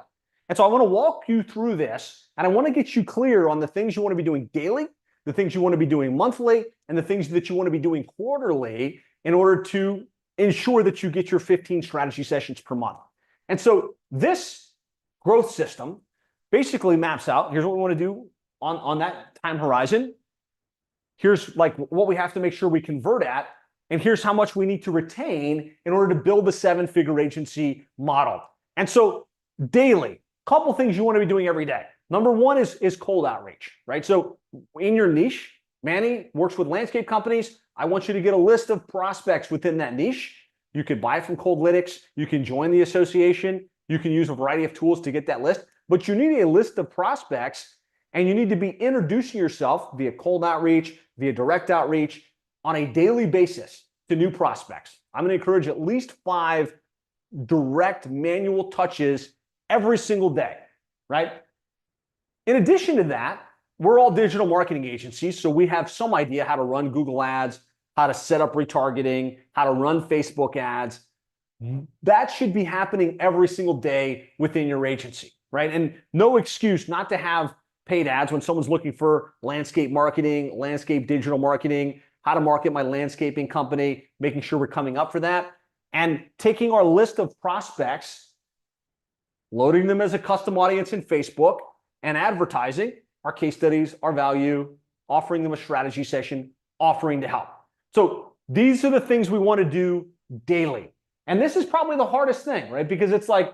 And so I want to walk you through this, and I want to get you clear on the things you want to be doing daily, the things you want to be doing monthly, and the things that you want to be doing quarterly in order to ensure that you get your 15 strategy sessions per month. And so this growth system basically maps out, here's what we want to do on that time horizon. Here's like what we have to make sure we convert at, and here's how much we need to retain in order to build the 7-figure agency model. And so daily, couple things you want to be doing every day. Number one is cold outreach, right? So in your niche, Manny works with landscape companies. I want you to get a list of prospects within that niche. You could buy it from Coldlytics. You can join the association. You can use a variety of tools to get that list. But you need a list of prospects, and you need to be introducing yourself via cold outreach, via direct outreach on a daily basis to new prospects. I'm going to encourage at least 5 direct manual touches every single day, right? In addition to that, we're all digital marketing agencies, so we have some idea how to run Google ads, how to set up retargeting, how to run Facebook ads. That should be happening every single day within your agency, right? And no excuse not to have paid ads when someone's looking for landscape marketing, landscape digital marketing, how to market my landscaping company, making sure we're coming up for that, and taking our list of prospects, loading them as a custom audience in Facebook, and advertising our case studies, our value, offering them a strategy session, offering to help. So these are the things we want to do daily. And this is probably the hardest thing, right? Because it's like,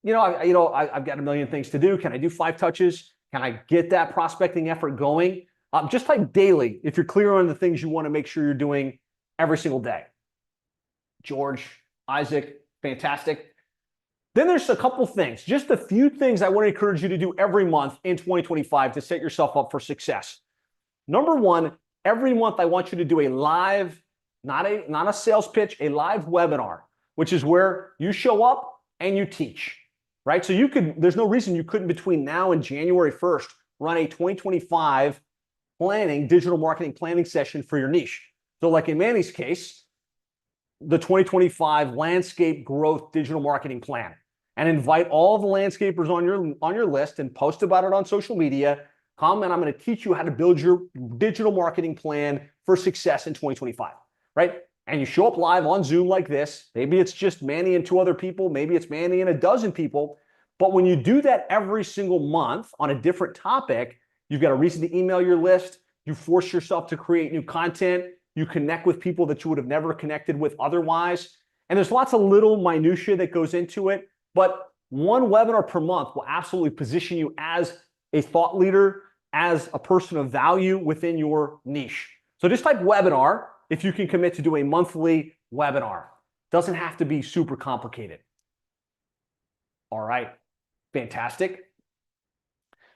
I've got a million things to do. Can I do 5 touches? Can I get that prospecting effort going? Just type daily if you're clear on the things you want to make sure you're doing every single day. George, Isaac, fantastic. Then there's a couple things, just a few things I want to encourage you to do every month in 2025 to set yourself up for success. Number one, every month I want you to do a live, not a sales pitch, a live webinar, which is where you show up and you teach, right? So there's no reason you couldn't between now and January 1st run a 2025 digital marketing planning session for your niche. So like in Manny's case, the 2025 landscape growth digital marketing plan, and invite all the landscapers on your list and post about it on social media. Come and I'm going to teach you how to build your digital marketing plan for success in 2025, right? And you show up live on Zoom like this. Maybe it's just Manny and 2 other people. Maybe it's Manny and a dozen people. But when you do that every single month on a different topic, you've got a reason to email your list. You force yourself to create new content. You connect with people that you would have never connected with otherwise. And there's lots of little minutia that goes into it. But one webinar per month will absolutely position you as a thought leader, as a person of value within your niche. So just type webinar if you can commit to do a monthly webinar. Doesn't have to be super complicated. All right, fantastic.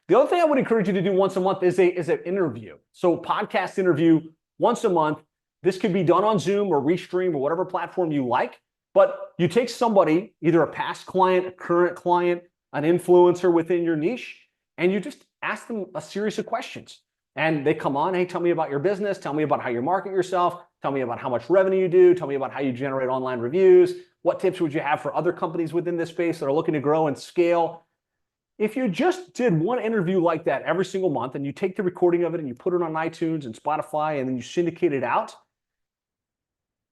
The other thing I would encourage you to do once a month is an interview. So podcast interview once a month. This could be done on Zoom or Restream or whatever platform you like. But you take somebody, either a past client, a current client, an influencer within your niche, and you just ask them a series of questions. And they come on, hey, tell me about your business. Tell me about how you market yourself. Tell me about how much revenue you do. Tell me about how you generate online reviews. What tips would you have for other companies within this space that are looking to grow and scale? If you just did one interview like that every single month and you take the recording of it and you put it on iTunes and Spotify and then you syndicate it out,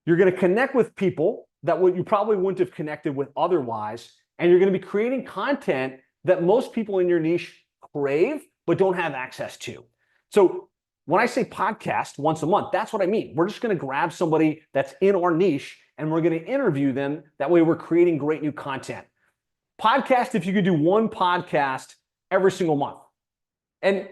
you're going to connect with people that you probably wouldn't have connected with otherwise. And you're going to be creating content that most people in your niche crave, but don't have access to. So when I say podcast once a month, that's what I mean. We're just going to grab somebody that's in our niche and we're going to interview them. That way we're creating great new content. Podcast, if you could do one podcast every single month. And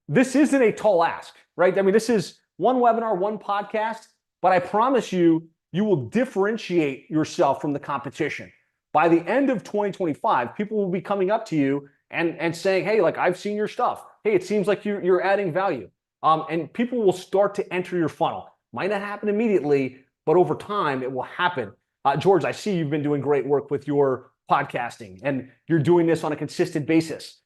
this isn't a tall ask, right? I mean, this is one webinar, one podcast, but I promise you, you will differentiate yourself from the competition. By the end of 2025, people will be coming up to you and saying, hey, like I've seen your stuff. Hey, it seems like you're adding value. And people will start to enter your funnel. Might not happen immediately, but over time it will happen. George, I see you've been doing great work with your podcasting and you're doing this on a consistent basis.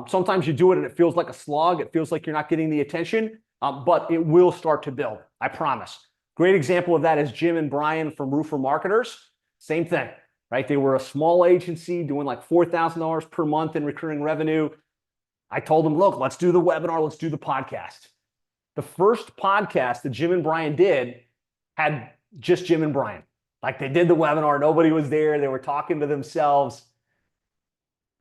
Sometimes you do it and it feels like a slog. It feels like you're not getting the attention, but it will start to build. I promise. Great example of that is Jim and Brian from Roofer Marketers. Same thing, right? They were a small agency doing like $4,000 per month in recurring revenue. I told them, look, let's do the webinar. Let's do the podcast. The first podcast that Jim and Brian did had just Jim and Brian. Like they did the webinar. Nobody was there. They were talking to themselves,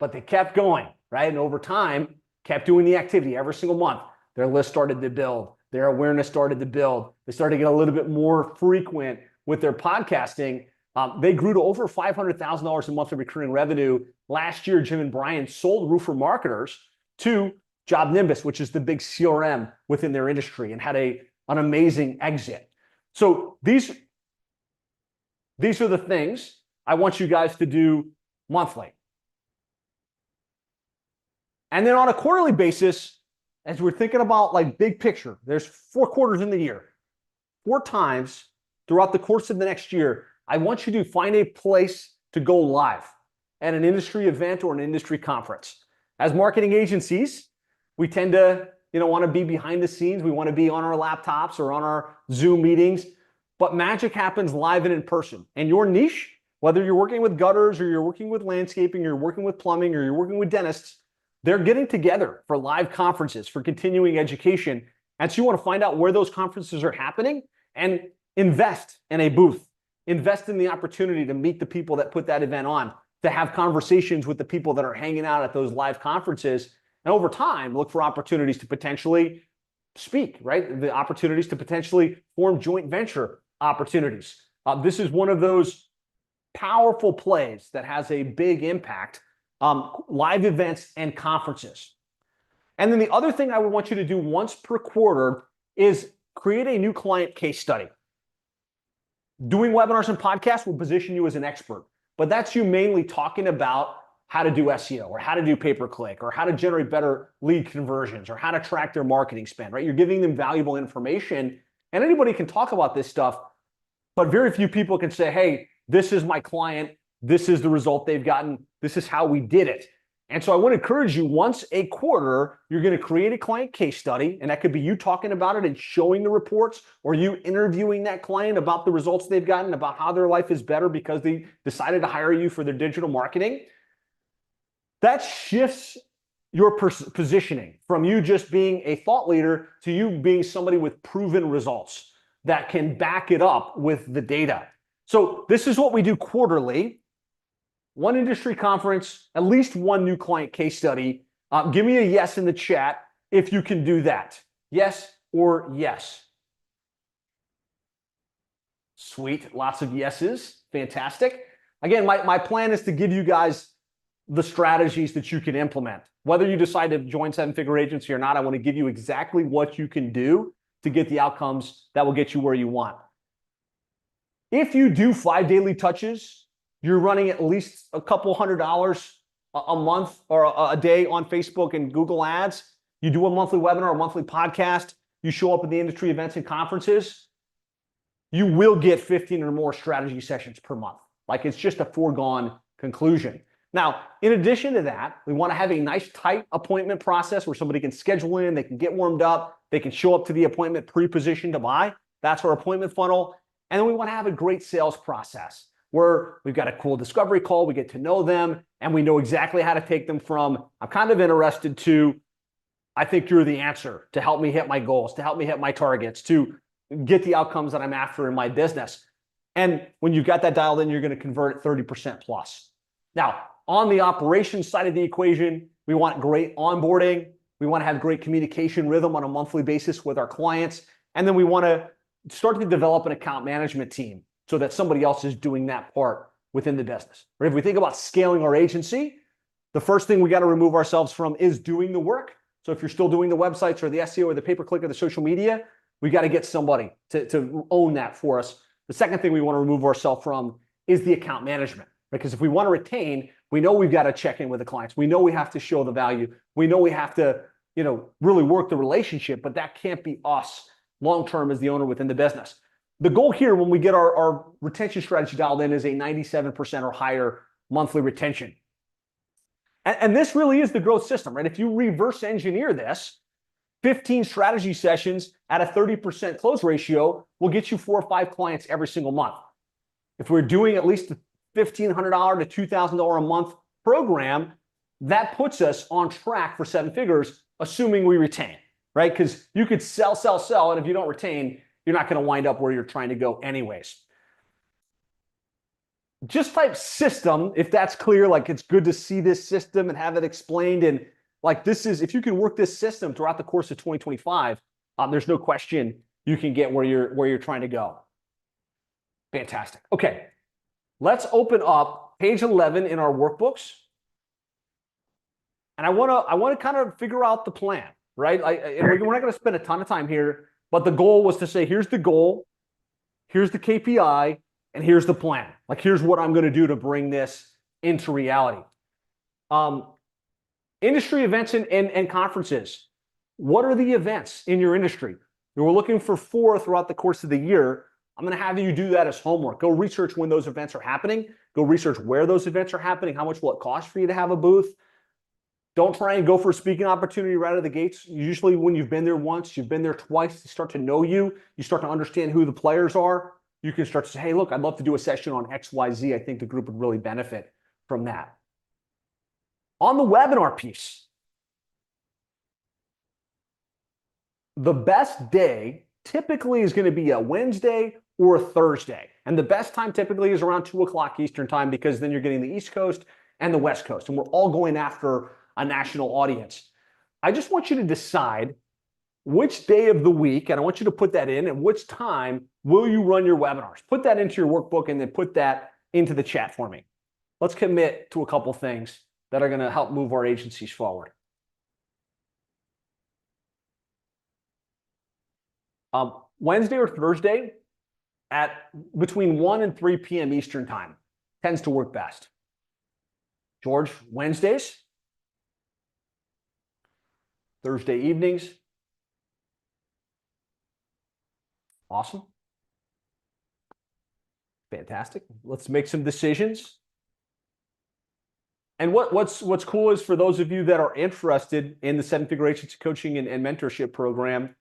but they kept going, right? And over time, kept doing the activity every single month. Their list started to build. Their awareness started to build. They started to get a little bit more frequent with their podcasting. They grew to over $500,000 in monthly recurring revenue. Last year, Jim and Brian sold Roofer Marketers to Job Nimbus, which is the big CRM within their industry, and had an amazing exit. So these are the things I want you guys to do monthly. And then on a quarterly basis, as we're thinking about like big picture, there's 4 quarters in the year. 4 times throughout the course of the next year, I want you to find a place to go live at an industry event or an industry conference. As marketing agencies, we tend to want to be behind the scenes. We want to be on our laptops or on our Zoom meetings, but magic happens live and in person. And your niche, whether you're working with gutters or you're working with landscaping, or you're working with plumbing, or you're working with dentists, they're getting together for live conferences, for continuing education. And so you want to find out where those conferences are happening and invest in a booth. Invest in the opportunity to meet the people that put that event on, to have conversations with the people that are hanging out at those live conferences. And over time, look for opportunities to potentially speak, right? The opportunities to potentially form joint venture opportunities. This is one of those powerful plays that has a big impact. Live events and conferences. And then the other thing I would want you to do once per quarter is create a new client case study. Doing webinars and podcasts will position you as an expert, but that's you mainly talking about how to do SEO or how to do pay-per-click or how to generate better lead conversions or how to track their marketing spend, right? You're giving them valuable information, and anybody can talk about this stuff, but very few people can say, hey, this is my client, this is the result they've gotten, this is how we did it. And so I want to encourage you, once a quarter, you're going to create a client case study, and that could be you talking about it and showing the reports, or you interviewing that client about the results they've gotten, about how their life is better because they decided to hire you for their digital marketing. That shifts your positioning from you just being a thought leader to you being somebody with proven results that can back it up with the data. So this is what we do quarterly. One industry conference, at least one new client case study. Give me a yes in the chat if you can do that. Yes or yes. Sweet, lots of yeses, fantastic. Again, my plan is to give you guys the strategies that you can implement. Whether you decide to join seven-figure agency or not, I want to give you exactly what you can do to get the outcomes that will get you where you want. If you do 5 daily touches, you're running at least a couple $100 a month or a day on Facebook and Google Ads. You do a monthly webinar, a monthly podcast. You show up at the industry events and conferences. You will get 15 or more strategy sessions per month. Like, it's just a foregone conclusion. Now, in addition to that, we want to have a nice tight appointment process where somebody can schedule in, they can get warmed up, they can show up to the appointment pre-positioned to buy. That's our appointment funnel. And then we want to have a great sales process where we've got a cool discovery call, we get to know them, and we know exactly how to take them from, I'm kind of interested, to, I think you're the answer to help me hit my goals, to help me hit my targets, to get the outcomes that I'm after in my business. And when you've got that dialed in, you're going to convert at 30% plus. Now, on the operations side of the equation, we want great onboarding. We want to have great communication rhythm on a monthly basis with our clients. And then we want to start to develop an account management team so that somebody else is doing that part within the business. Right? If we think about scaling our agency, the first thing we got to remove ourselves from is doing the work. So if you're still doing the websites or the SEO or the pay-per-click or the social media, we got to get somebody to own that for us. The second thing we want to remove ourselves from is the account management. Because if we want to retain, we know we've got to check in with the clients. We know we have to show the value. We know we have to, really work the relationship, but that can't be us long-term as the owner within the business. The goal here when we get our retention strategy dialed in is a 97% or higher monthly retention. And this really is the growth system, right? If you reverse engineer this, 15 strategy sessions at a 30% close ratio will get you 4 or 5 clients every single month. If we're doing at least a $1,500 to $2,000 a month program, that puts us on track for 7 figures, assuming we retain, right? Because you could sell, and if you don't retain, you're not going to wind up where you're trying to go anyways. Just type system, if that's clear, like it's good to see this system and have it explained. And like this is, if you can work this system throughout the course of 2025, there's no question you can get where you're trying to go. Fantastic. Okay, let's open up page 11 in our workbooks. And I want to kind of figure out the plan, right? We're not going to spend a ton of time here, but the goal was to say, here's the goal, here's the KPI, and here's the plan. Like, here's what I'm going to do to bring this into reality. Industry events and conferences. What are the events in your industry? We're looking for 4 throughout the course of the year. I'm going to have you do that as homework. Go research when those events are happening. Go research where those events are happening. How much will it cost for you to have a booth? Don't try and go for a speaking opportunity right out of the gates. Usually when you've been there once, you've been there twice, they start to know you. You start to understand who the players are. You can start to say, hey, look, I'd love to do a session on XYZ. I think the group would really benefit from that. On the webinar piece, the best day typically is going to be a Wednesday or a Thursday. And the best time typically is around 2 o'clock Eastern time, because then you're getting the East Coast and the West Coast. And we're all going after a national audience. I just want you to decide which day of the week, and I want you to put that in, and which time will you run your webinars? Put that into your workbook and then put that into the chat for me. Let's commit to a couple things that are going to help move our agencies forward. Wednesday or Thursday at between 1 and 3 p.m. Eastern time tends to work best. George, Wednesdays? Thursday evenings? Awesome. Fantastic. Let's make some decisions. And what's cool is for those of you that are interested in the seven-figure agency coaching and mentorship program,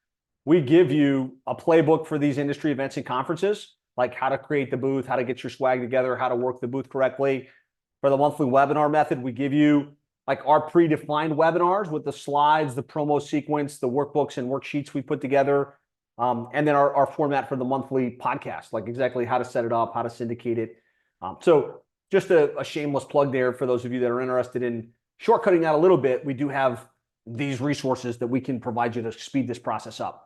we give you a playbook for these industry events and conferences, like how to create the booth, how to get your swag together, how to work the booth correctly. For the monthly webinar method, we give you like our predefined webinars with the slides, the promo sequence, the workbooks and worksheets we put together. And then our format for the monthly podcast, like exactly how to set it up, how to syndicate it. So just a shameless plug there for those of you that are interested in shortcutting that a little bit. We do have these resources that we can provide you to speed this process up.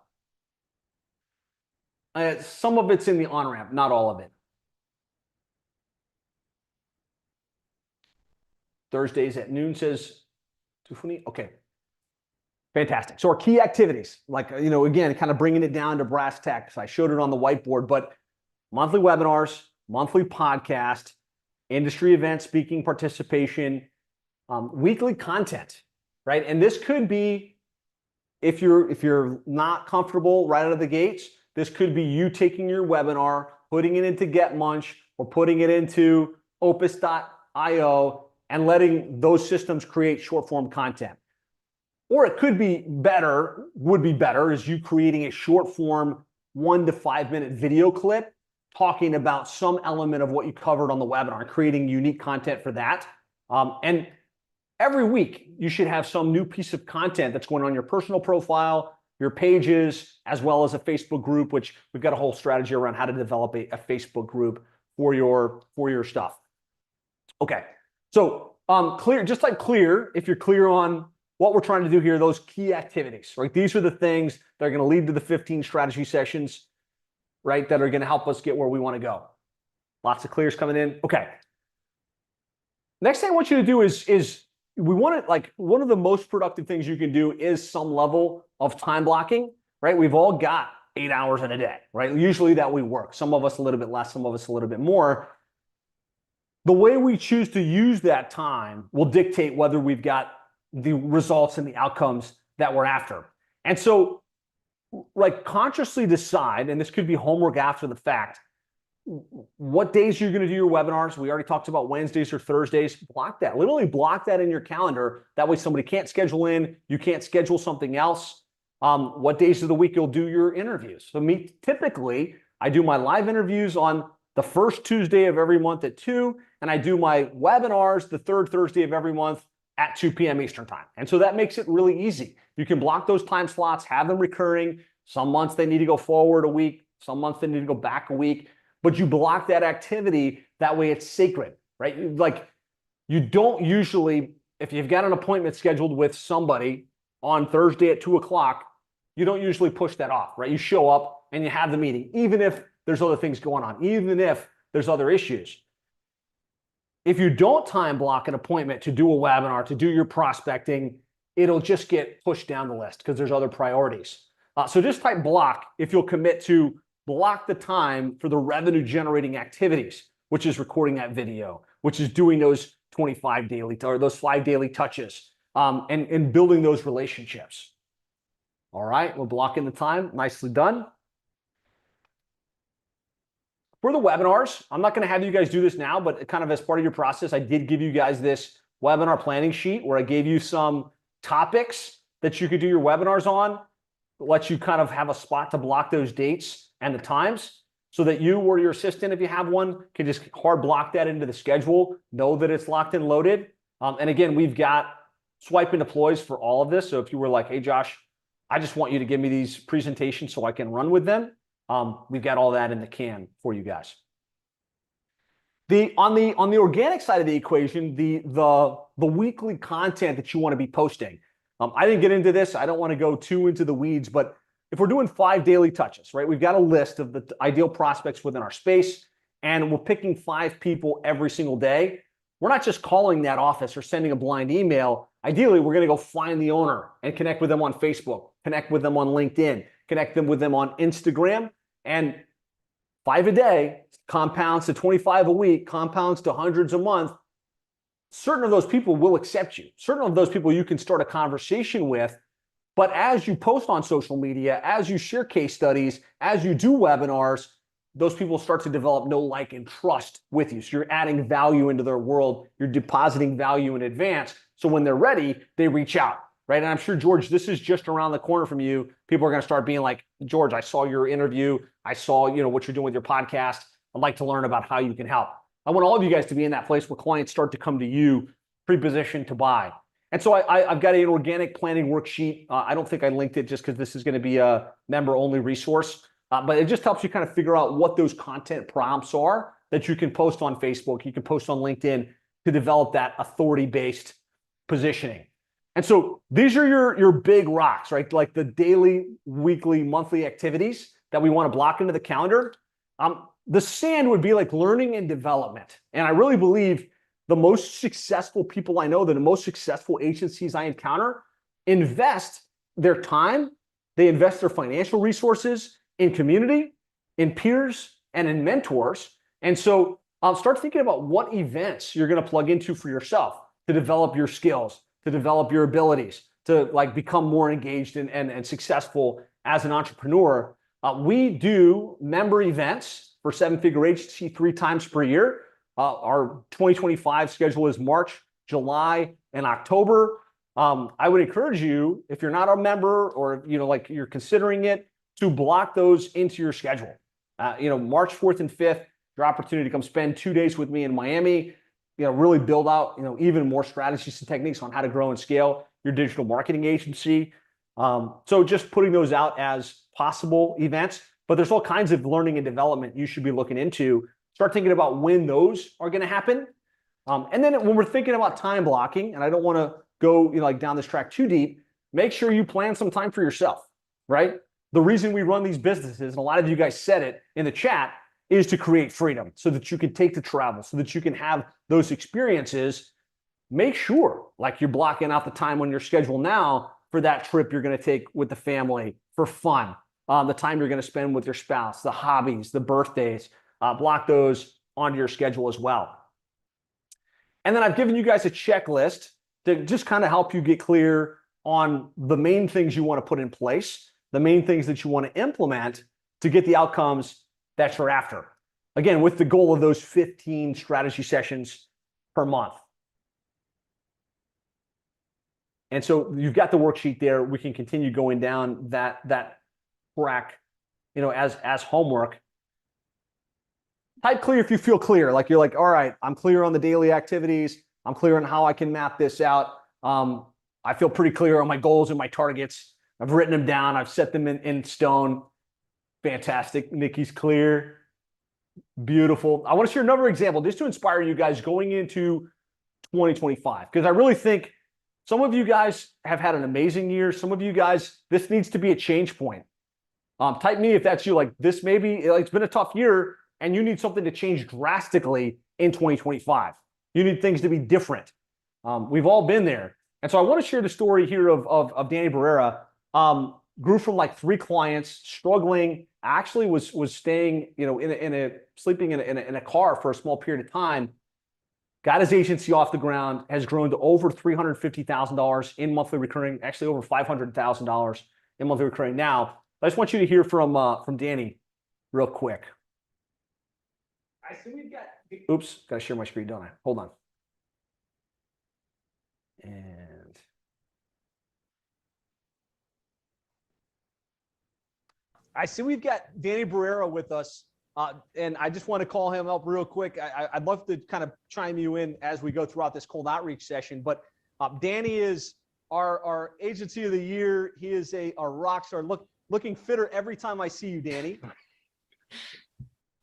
Some of it's in the on-ramp, not all of it. Thursdays at noon says Tufuni. Okay. Fantastic. So our key activities, like, again, kind of bringing it down to brass tacks. I showed it on the whiteboard, but monthly webinars, monthly podcast, industry event speaking participation, weekly content, right? And this could be, if you're not comfortable right out of the gates, this could be you taking your webinar, putting it into GetMunch or putting it into opus.io and letting those systems create short form content. Or it could be better, would be better, is you creating a short form 1 to 5 minute video clip talking about some element of what you covered on the webinar, creating unique content for that. And every week you should have some new piece of content that's going on your personal profile, your pages, as well as a Facebook group, which we've got a whole strategy around how to develop a Facebook group for your stuff. Okay, so clear, just like clear, if you're clear on what we're trying to do here, those key activities, right? These are the things that are going to lead to the 15 strategy sessions, right? That are going to help us get where we want to go. Lots of clears coming in. Okay. Next thing I want you to do is we want to, like, one of the most productive things you can do is some level of time blocking, right? We've all got 8 hours in a day, right? Usually that we work. Some of us a little bit less, some of us a little bit more. The way we choose to use that time will dictate whether we've got the results and the outcomes that we're after. And so, like, consciously decide, and this could be homework after the fact, what days you're going to do your webinars. We already talked about Wednesdays or Thursdays. Block that. Literally block that in your calendar. That way somebody can't schedule in. You can't schedule something else. What days of the week you'll do your interviews. So typically, I do my live interviews on the first Tuesday of every month at 2, and I do my webinars the third Thursday of every month at 2 p.m. Eastern time. And so that makes it really easy. You can block those time slots, have them recurring. Some months they need to go forward a week. Some months they need to go back a week. But you block that activity, that way it's sacred, right? Like, you don't usually, if you've got an appointment scheduled with somebody on Thursday at 2 o'clock, you don't usually push that off, right? You show up and you have the meeting, even if there's other things going on, even if there's other issues. If you don't time block an appointment to do a webinar, to do your prospecting, it'll just get pushed down the list because there's other priorities. So just type block if you'll commit to block the time for the revenue generating activities, which is recording that video, which is doing those 25 daily or those 5 daily touches, and building those relationships. All right, we're blocking the time. Nicely done. For the webinars, I'm not going to have you guys do this now, but kind of as part of your process, I did give you guys this webinar planning sheet where I gave you some topics that you could do your webinars on, let you kind of have a spot to block those dates and the times so that you or your assistant, if you have one, can just hard block that into the schedule, know that it's locked and loaded. And again, we've got swipe and deploys for all of this. So if you were like, hey, Josh, I just want you to give me these presentations so I can run with them, we've got all that in the can for you guys. On the organic side of the equation, the weekly content that you want to be posting, I didn't get into this. I don't want to go too into the weeds, but if we're doing 5 daily touches, right? We've got a list of the ideal prospects within our space, and we're picking 5 people every single day. We're not just calling that office or sending a blind email. Ideally, we're going to go find the owner and connect with them on Facebook, connect with them on LinkedIn, connect them with them on Instagram, and 5 a day compounds to 25 a week, compounds to hundreds a month. Certain of those people will accept you. Certain of those people you can start a conversation with. But as you post on social media, as you share case studies, as you do webinars, those people start to develop know, like, and trust with you. So you're adding value into their world. You're depositing value in advance. So when they're ready, they reach out, right? And I'm sure, George, this is just around the corner from you. People are going to start being like, George, I saw your interview. I saw, what you're doing with your podcast. I'd like to learn about how you can help. I want all of you guys to be in that place where clients start to come to you pre-positioned to buy. And so I've got an organic planning worksheet. I don't think I linked it just because this is going to be a member-only resource. But it just helps you kind of figure out what those content prompts are that you can post on Facebook, you can post on LinkedIn to develop that authority-based positioning. And so these are your big rocks, right? Like the daily, weekly, monthly activities that we want to block into the calendar. The sand would be like learning and development. And I really believe the most successful people I know, the most successful agencies I encounter, invest their time, they invest their financial resources in community, in peers, and in mentors. And so start thinking about what events you're going to plug into for yourself to develop your skills, to develop your abilities, to become more engaged and successful as an entrepreneur. We do member events for 7-Figure Agency 3 times per year. Our 2025 schedule is March, July, and October. I would encourage you, if you're not a member or you're considering it, to block those into your schedule. March 4th and 5th, your opportunity to come spend 2 days with me in Miami, really build out, even more strategies and techniques on how to grow and scale your digital marketing agency. So just putting those out as possible events, but there's all kinds of learning and development you should be looking into. Start thinking about when those are going to happen. And then when we're thinking about time blocking, and I don't want to go down this track too deep, make sure you plan some time for yourself, right? The reason we run these businesses, and a lot of you guys said it in the chat, is to create freedom so that you can take the travel, so that you can have those experiences. Make sure you're blocking out the time on your schedule now for that trip you're going to take with the family for fun, the time you're going to spend with your spouse, the hobbies, the birthdays, block those onto your schedule as well. And then I've given you guys a checklist to just kind of help you get clear on the main things you want to put in place, the main things that you want to implement to get the outcomes that you're after. Again, with the goal of those 15 strategy sessions per month. And so you've got the worksheet there. We can continue going down that track, as homework. Type clear if you feel clear. You're like, all right, I'm clear on the daily activities. I'm clear on how I can map this out. I feel pretty clear on my goals and my targets. I've written them down. I've set them in stone. Fantastic. Nikki's clear. Beautiful. I want to share another example just to inspire you guys going into 2025, because I really think some of you guys have had an amazing year. Some of you guys, this needs to be a change point. Type me if that's you. This maybe it's been a tough year and you need something to change drastically in 2025. You need things to be different. We've all been there. And so I want to share the story here of Danny Barrera. Grew from 3 clients, struggling, actually was staying, sleeping in a car for a small period of time, got his agency off the ground, has grown to over $350,000 in monthly recurring, actually over $500,000 in monthly recurring now. I just want you to hear from Danny real quick. I see we've got, oops, got to share my screen, don't I? Hold on. And I see we've got Danny Barrera with us, and I just want to call him up real quick. I'd love to kind of chime you in as we go throughout this cold outreach session, but Danny is our agency of the year. He is a rock star, looking fitter every time I see you, Danny.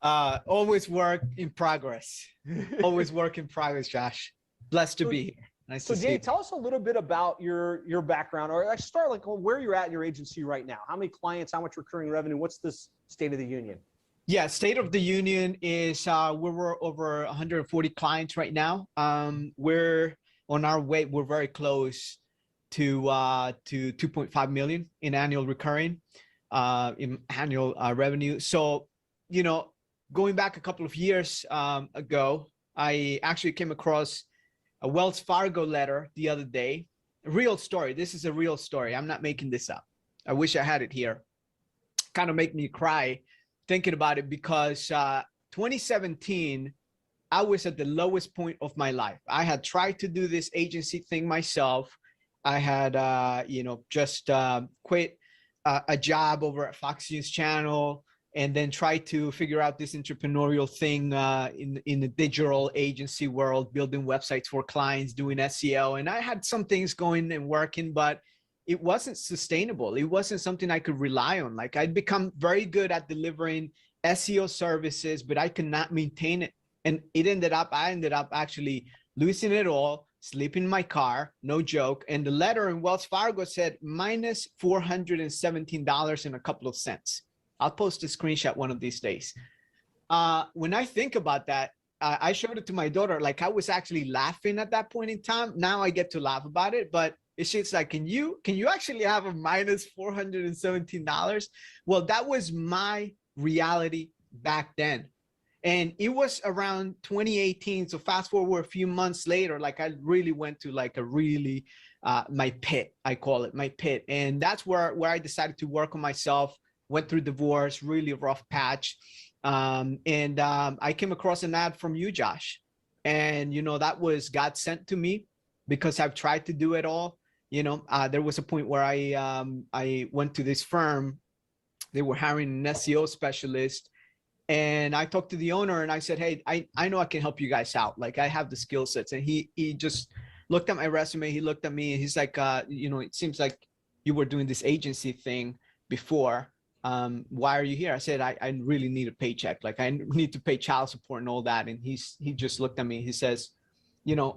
Always work in progress. Always work in progress, Josh. Blessed to be here. Nice So to see Jay, you. tell us a little bit about your background, or let's start like where you're at in your agency right now. How many clients? How much recurring revenue? What's this state of the union? Yeah, State of the Union is we're over 140 clients right now. We're on our way. We're very close to 2.5 million in annual recurring in annual revenue. So, you know, going back a couple of years ago, I actually came across a Wells Fargo letter the other day. A real story. This is a real story. I'm not making this up. I wish I had it here. Kind of make me cry thinking about it because 2017, I was at the lowest point of my life. I had tried to do this agency thing myself. I had, just quit a job over at Fox News Channel, and then tried to figure out this entrepreneurial thing in the digital agency world, building websites for clients, doing SEO. And I had some things going and working, but it wasn't sustainable. It wasn't something I could rely on. Like I'd become very good at delivering SEO services, but I could not maintain it. And I ended up actually losing it all, sleeping in my car, no joke. And the letter in Wells Fargo said minus $417 and a couple of cents. I'll post a screenshot one of these days. When I think about that, I showed it to my daughter. Like I was actually laughing at that point in time. Now I get to laugh about it, but it's just like, can you actually have a minus $417? Well, that was my reality back then. And it was around 2018. So fast forward a few months later, like I really went to like a really, my pit, I call it my pit. And that's where I decided to work on myself, went through divorce, really rough patch. I came across an ad from you, Josh. And, that was God sent to me because I've tried to do it all. There was a point where I went to this firm. They were hiring an SEO specialist. And I talked to the owner and I said, hey, I know I can help you guys out. Like I have the skill sets. And he just looked at my resume. He looked at me and he's like, it seems like you were doing this agency thing before. Why are you here? I said, I really need a paycheck. Like I need to pay child support and all that. And he just looked at me. He says,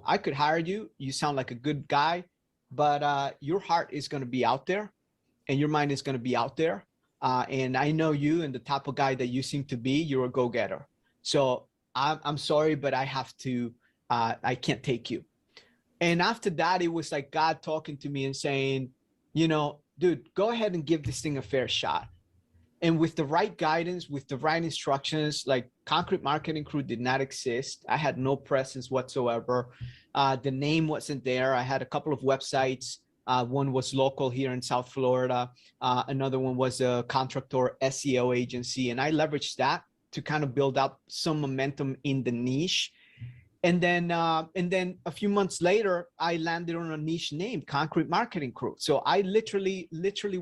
I could hire you. You sound like a good guy, but your heart is going to be out there and your mind is going to be out there. And I know you and the type of guy that you seem to be, you're a go-getter. So I'm sorry, but I have to, I can't take you. And after that, it was like God talking to me and saying, dude, go ahead and give this thing a fair shot. And with the right guidance, with the right instructions, like Concrete Marketing Crew did not exist. I had no presence whatsoever. The name wasn't there. I had a couple of websites. One was local here in South Florida. Another one was a contractor SEO agency. And I leveraged that to kind of build up some momentum in the niche. And then a few months later, I landed on a niche name, Concrete Marketing Crew. So I literally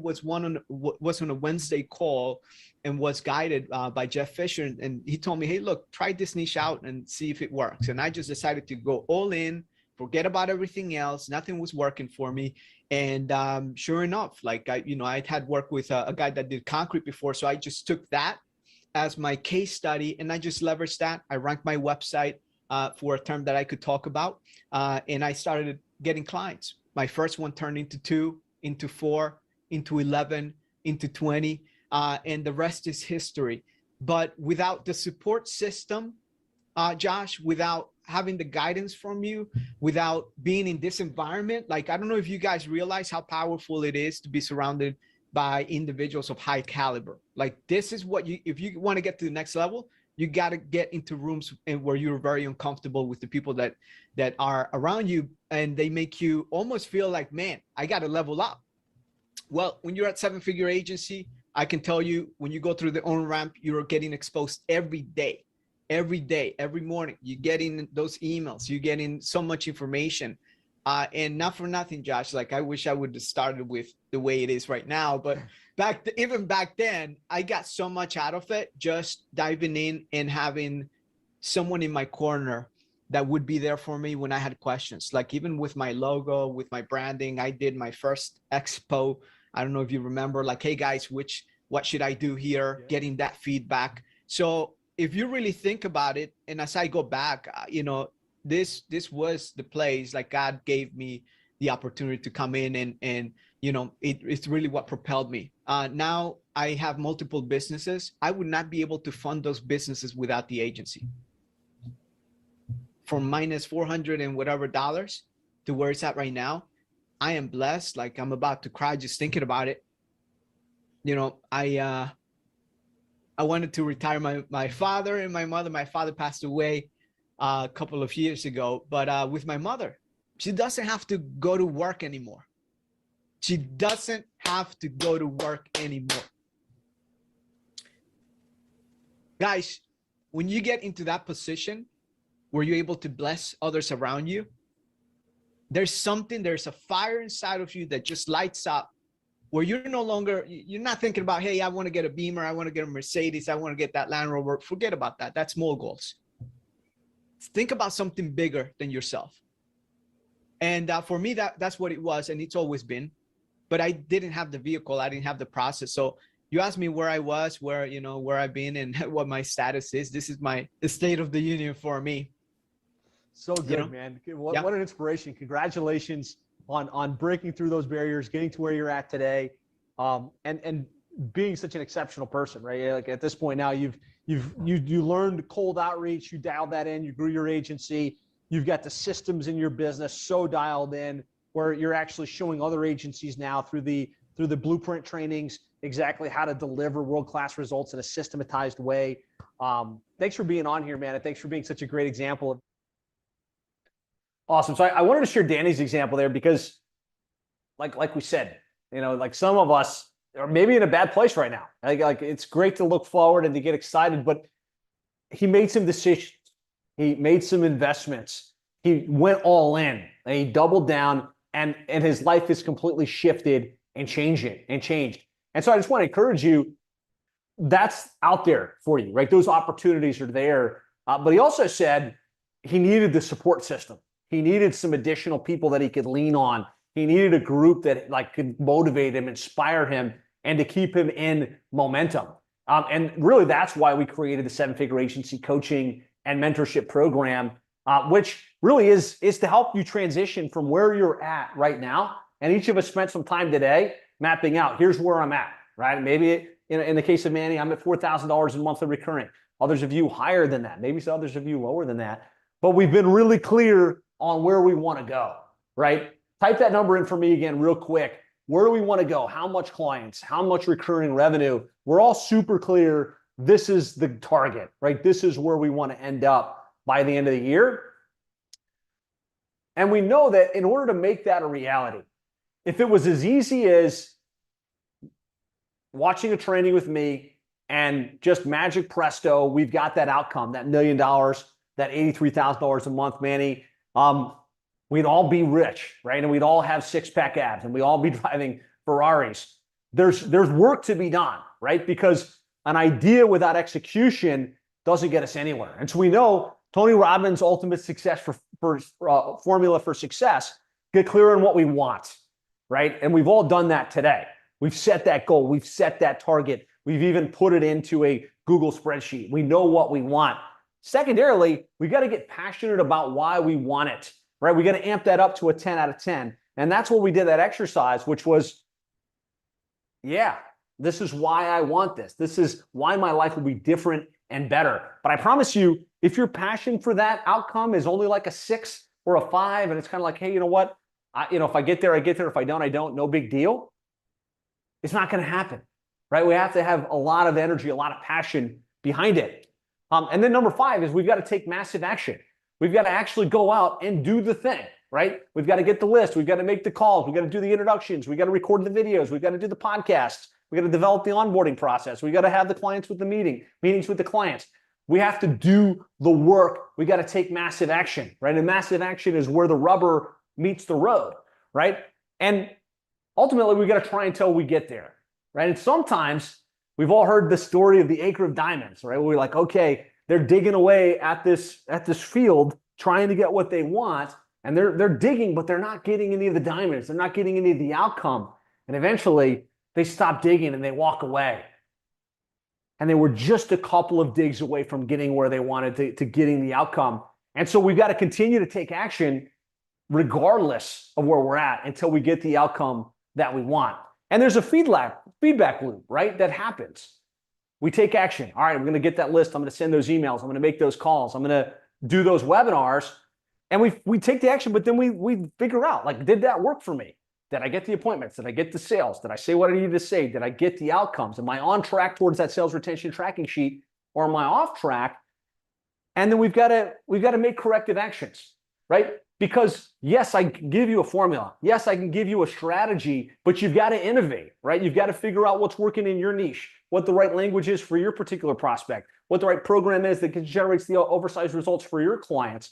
was on a Wednesday call and was guided by Jeff Fisher. And he told me, hey, look, try this niche out and see if it works. And I just decided to go all in, forget about everything else. Nothing was working for me. And sure enough, like I'd had worked with a guy that did concrete before. So I just took that as my case study and I just leveraged that. I ranked my website for a term that I could talk about. And I started getting clients. My first one turned into 2, into 4, into 11, into 20, and the rest is history. But without the support system, Josh, without having the guidance from you, without being in this environment, like, I don't know if you guys realize how powerful it is to be surrounded by individuals of high caliber. Like this is what if you want to get to the next level, you got to get into rooms where you're very uncomfortable with the people that are around you, and they make you almost feel like, man, I got to level up. Well, when you're at 7-figure agency, I can tell you, when you go through the on-ramp, you're getting exposed every day, every morning. You're getting those emails, you're getting so much information. And not for nothing, Josh, like I wish I would have started with the way it is right now, but even back then, I got so much out of it, just diving in and having someone in my corner that would be there for me when I had questions. Like even with my logo, with my branding, I did my first expo. I don't know if you remember, like, hey guys, what should I do here? Yeah. Getting that feedback. So if you really think about it, and as I go back, this was the place, like God gave me the opportunity to come in, and it's really what propelled me. Now I have multiple businesses. I would not be able to fund those businesses without the agency. From minus 400 and whatever dollars to where it's at right now, I am blessed. Like, I'm about to cry just thinking about it. I wanted to retire my father and my mother. My father passed away a couple of years ago, but with my mother, she doesn't have to go to work anymore. She doesn't have to go to work anymore. Guys, when you get into that position where you're able to bless others around you, there's a fire inside of you that just lights up, where you're not thinking about, hey, I want to get a Beamer, I want to get a Mercedes, I want to get that Land Rover. Forget about that. That's small goals. Think about something bigger than yourself. And for me, that's what it was, and it's always been. But I didn't have the vehicle, I didn't have the process. So you asked me where I was, where I've been, and what my status is. This is the state of the union for me. So good, man. What an inspiration. Congratulations on breaking through those barriers, getting to where you're at today, and being such an exceptional person, right? Like, at this point now, you learned cold outreach, you dialed that in, you grew your agency, you've got the systems in your business so dialed in, where you're actually showing other agencies now through the blueprint trainings exactly how to deliver world-class results in a systematized way. Thanks for being on here, man, and thanks for being such a great example. Awesome. So I wanted to share Danny's example there because, like we said, like some of us are maybe in a bad place right now. Like it's great to look forward and to get excited, but he made some decisions. He made some investments. He went all in and he doubled down, and his life is completely shifted and changed. And so I just want to encourage you, that's out there for you, right? Those opportunities are there. But he also said he needed the support system. He needed some additional people that he could lean on. He needed a group that could motivate him, inspire him, and to keep him in momentum. And really, that's why we created the 7-Figure Agency Coaching and Mentorship Program, which really is to help you transition from where you're at right now. And each of us spent some time today mapping out, here's where I'm at, right? Maybe in the case of Manny, I'm at $4,000 in monthly recurring. Others of you higher than that. Maybe some others of you lower than that. But we've been really clear on where we want to go, right? Type that number in for me again real quick. Where do we want to go? How much clients? How much recurring revenue? We're all super clear. This is the target, right? This is where we want to end up by the end of the year. And we know that in order to make that a reality, if it was as easy as watching a training with me and just magic presto, we've got that outcome, that $1 million, that $83,000 a month, Manny, we'd all be rich, right? And we'd all have six-pack abs, and we'd all be driving Ferraris. There's work to be done, right? Because an idea without execution doesn't get us anywhere. And so we know Tony Robbins' ultimate success formula for success: get clear on what we want, right? And we've all done that today. We've set that goal. We've set that target. We've even put it into a Google spreadsheet. We know what we want. Secondarily, we got to get passionate about why we want it, right? We got to amp that up to a 10 out of 10. And that's what we did that exercise, which was, yeah, this is why I want this. This is why my life will be different and better. But I promise you, if your passion for that outcome is only like a 6 or a 5, and it's kind of like, hey, you know what? If I get there, I get there. If I don't, I don't. No big deal. It's not going to happen, right? We have to have a lot of energy, a lot of passion behind it. And then number 5 is we've got to take massive action. We've got to actually go out and do the thing, right? We've got to get the list. We've got to make the calls. We've got to do the introductions. We've got to record the videos. We've got to do the podcasts. We've got to develop the onboarding process. We've got to have the clients with the meetings with the clients. We have to do the work. We got to take massive action, right? And massive action is where the rubber meets the road, right? And ultimately, we got to try until we get there, right? And sometimes we've all heard the story of the acre of diamonds, right? Where we're like, okay, they're digging away at this field, trying to get what they want, and they're digging, but they're not getting any of the diamonds. They're not getting any of the outcome. And eventually, they stop digging and they walk away. And they were just a couple of digs away from getting where they wanted to getting the outcome. And so we've got to continue to take action regardless of where we're at until we get the outcome that we want. And there's a feedback loop, right? That happens. We take action. All right, I'm going to get that list. I'm going to send those emails. I'm going to make those calls. I'm going to do those webinars. And we take the action, but then we figure out, like, did that work for me? Did I get the appointments? Did I get the sales? Did I say what I needed to say? Did I get the outcomes? Am I on track towards that sales retention tracking sheet, or am I off track? And then we've got to make corrective actions, right? Because yes, I can give you a formula. Yes, I can give you a strategy, but you've got to innovate, right? You've got to figure out what's working in your niche, what the right language is for your particular prospect, what the right program is that generates the oversized results for your clients.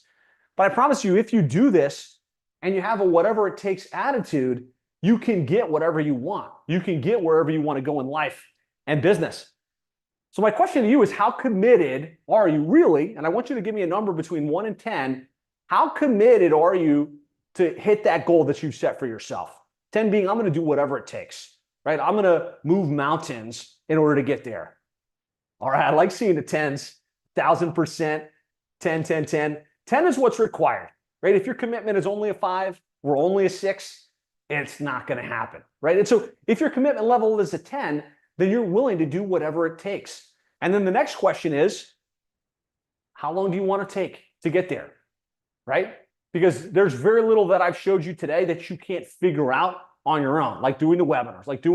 But I promise you, if you do this and you have a whatever it takes attitude, you can get whatever you want. You can get wherever you want to go in life and business. So my question to you is, how committed are you really? And I want you to give me a number between 1 and 10. How committed are you to hit that goal that you've set for yourself? 10 being, I'm going to do whatever it takes, right? I'm going to move mountains in order to get there. All right, I like seeing the 10s, 1,000%, 10, 10, 10. 10 is what's required, right? If your commitment is only a 5 or only a 6, it's not going to happen, right? And so if your commitment level is a 10, then you're willing to do whatever it takes. And then the next question is, how long do you want to take to get there, right? Because there's very little that I've showed you today that you can't figure out on your own, like doing the webinars, like doing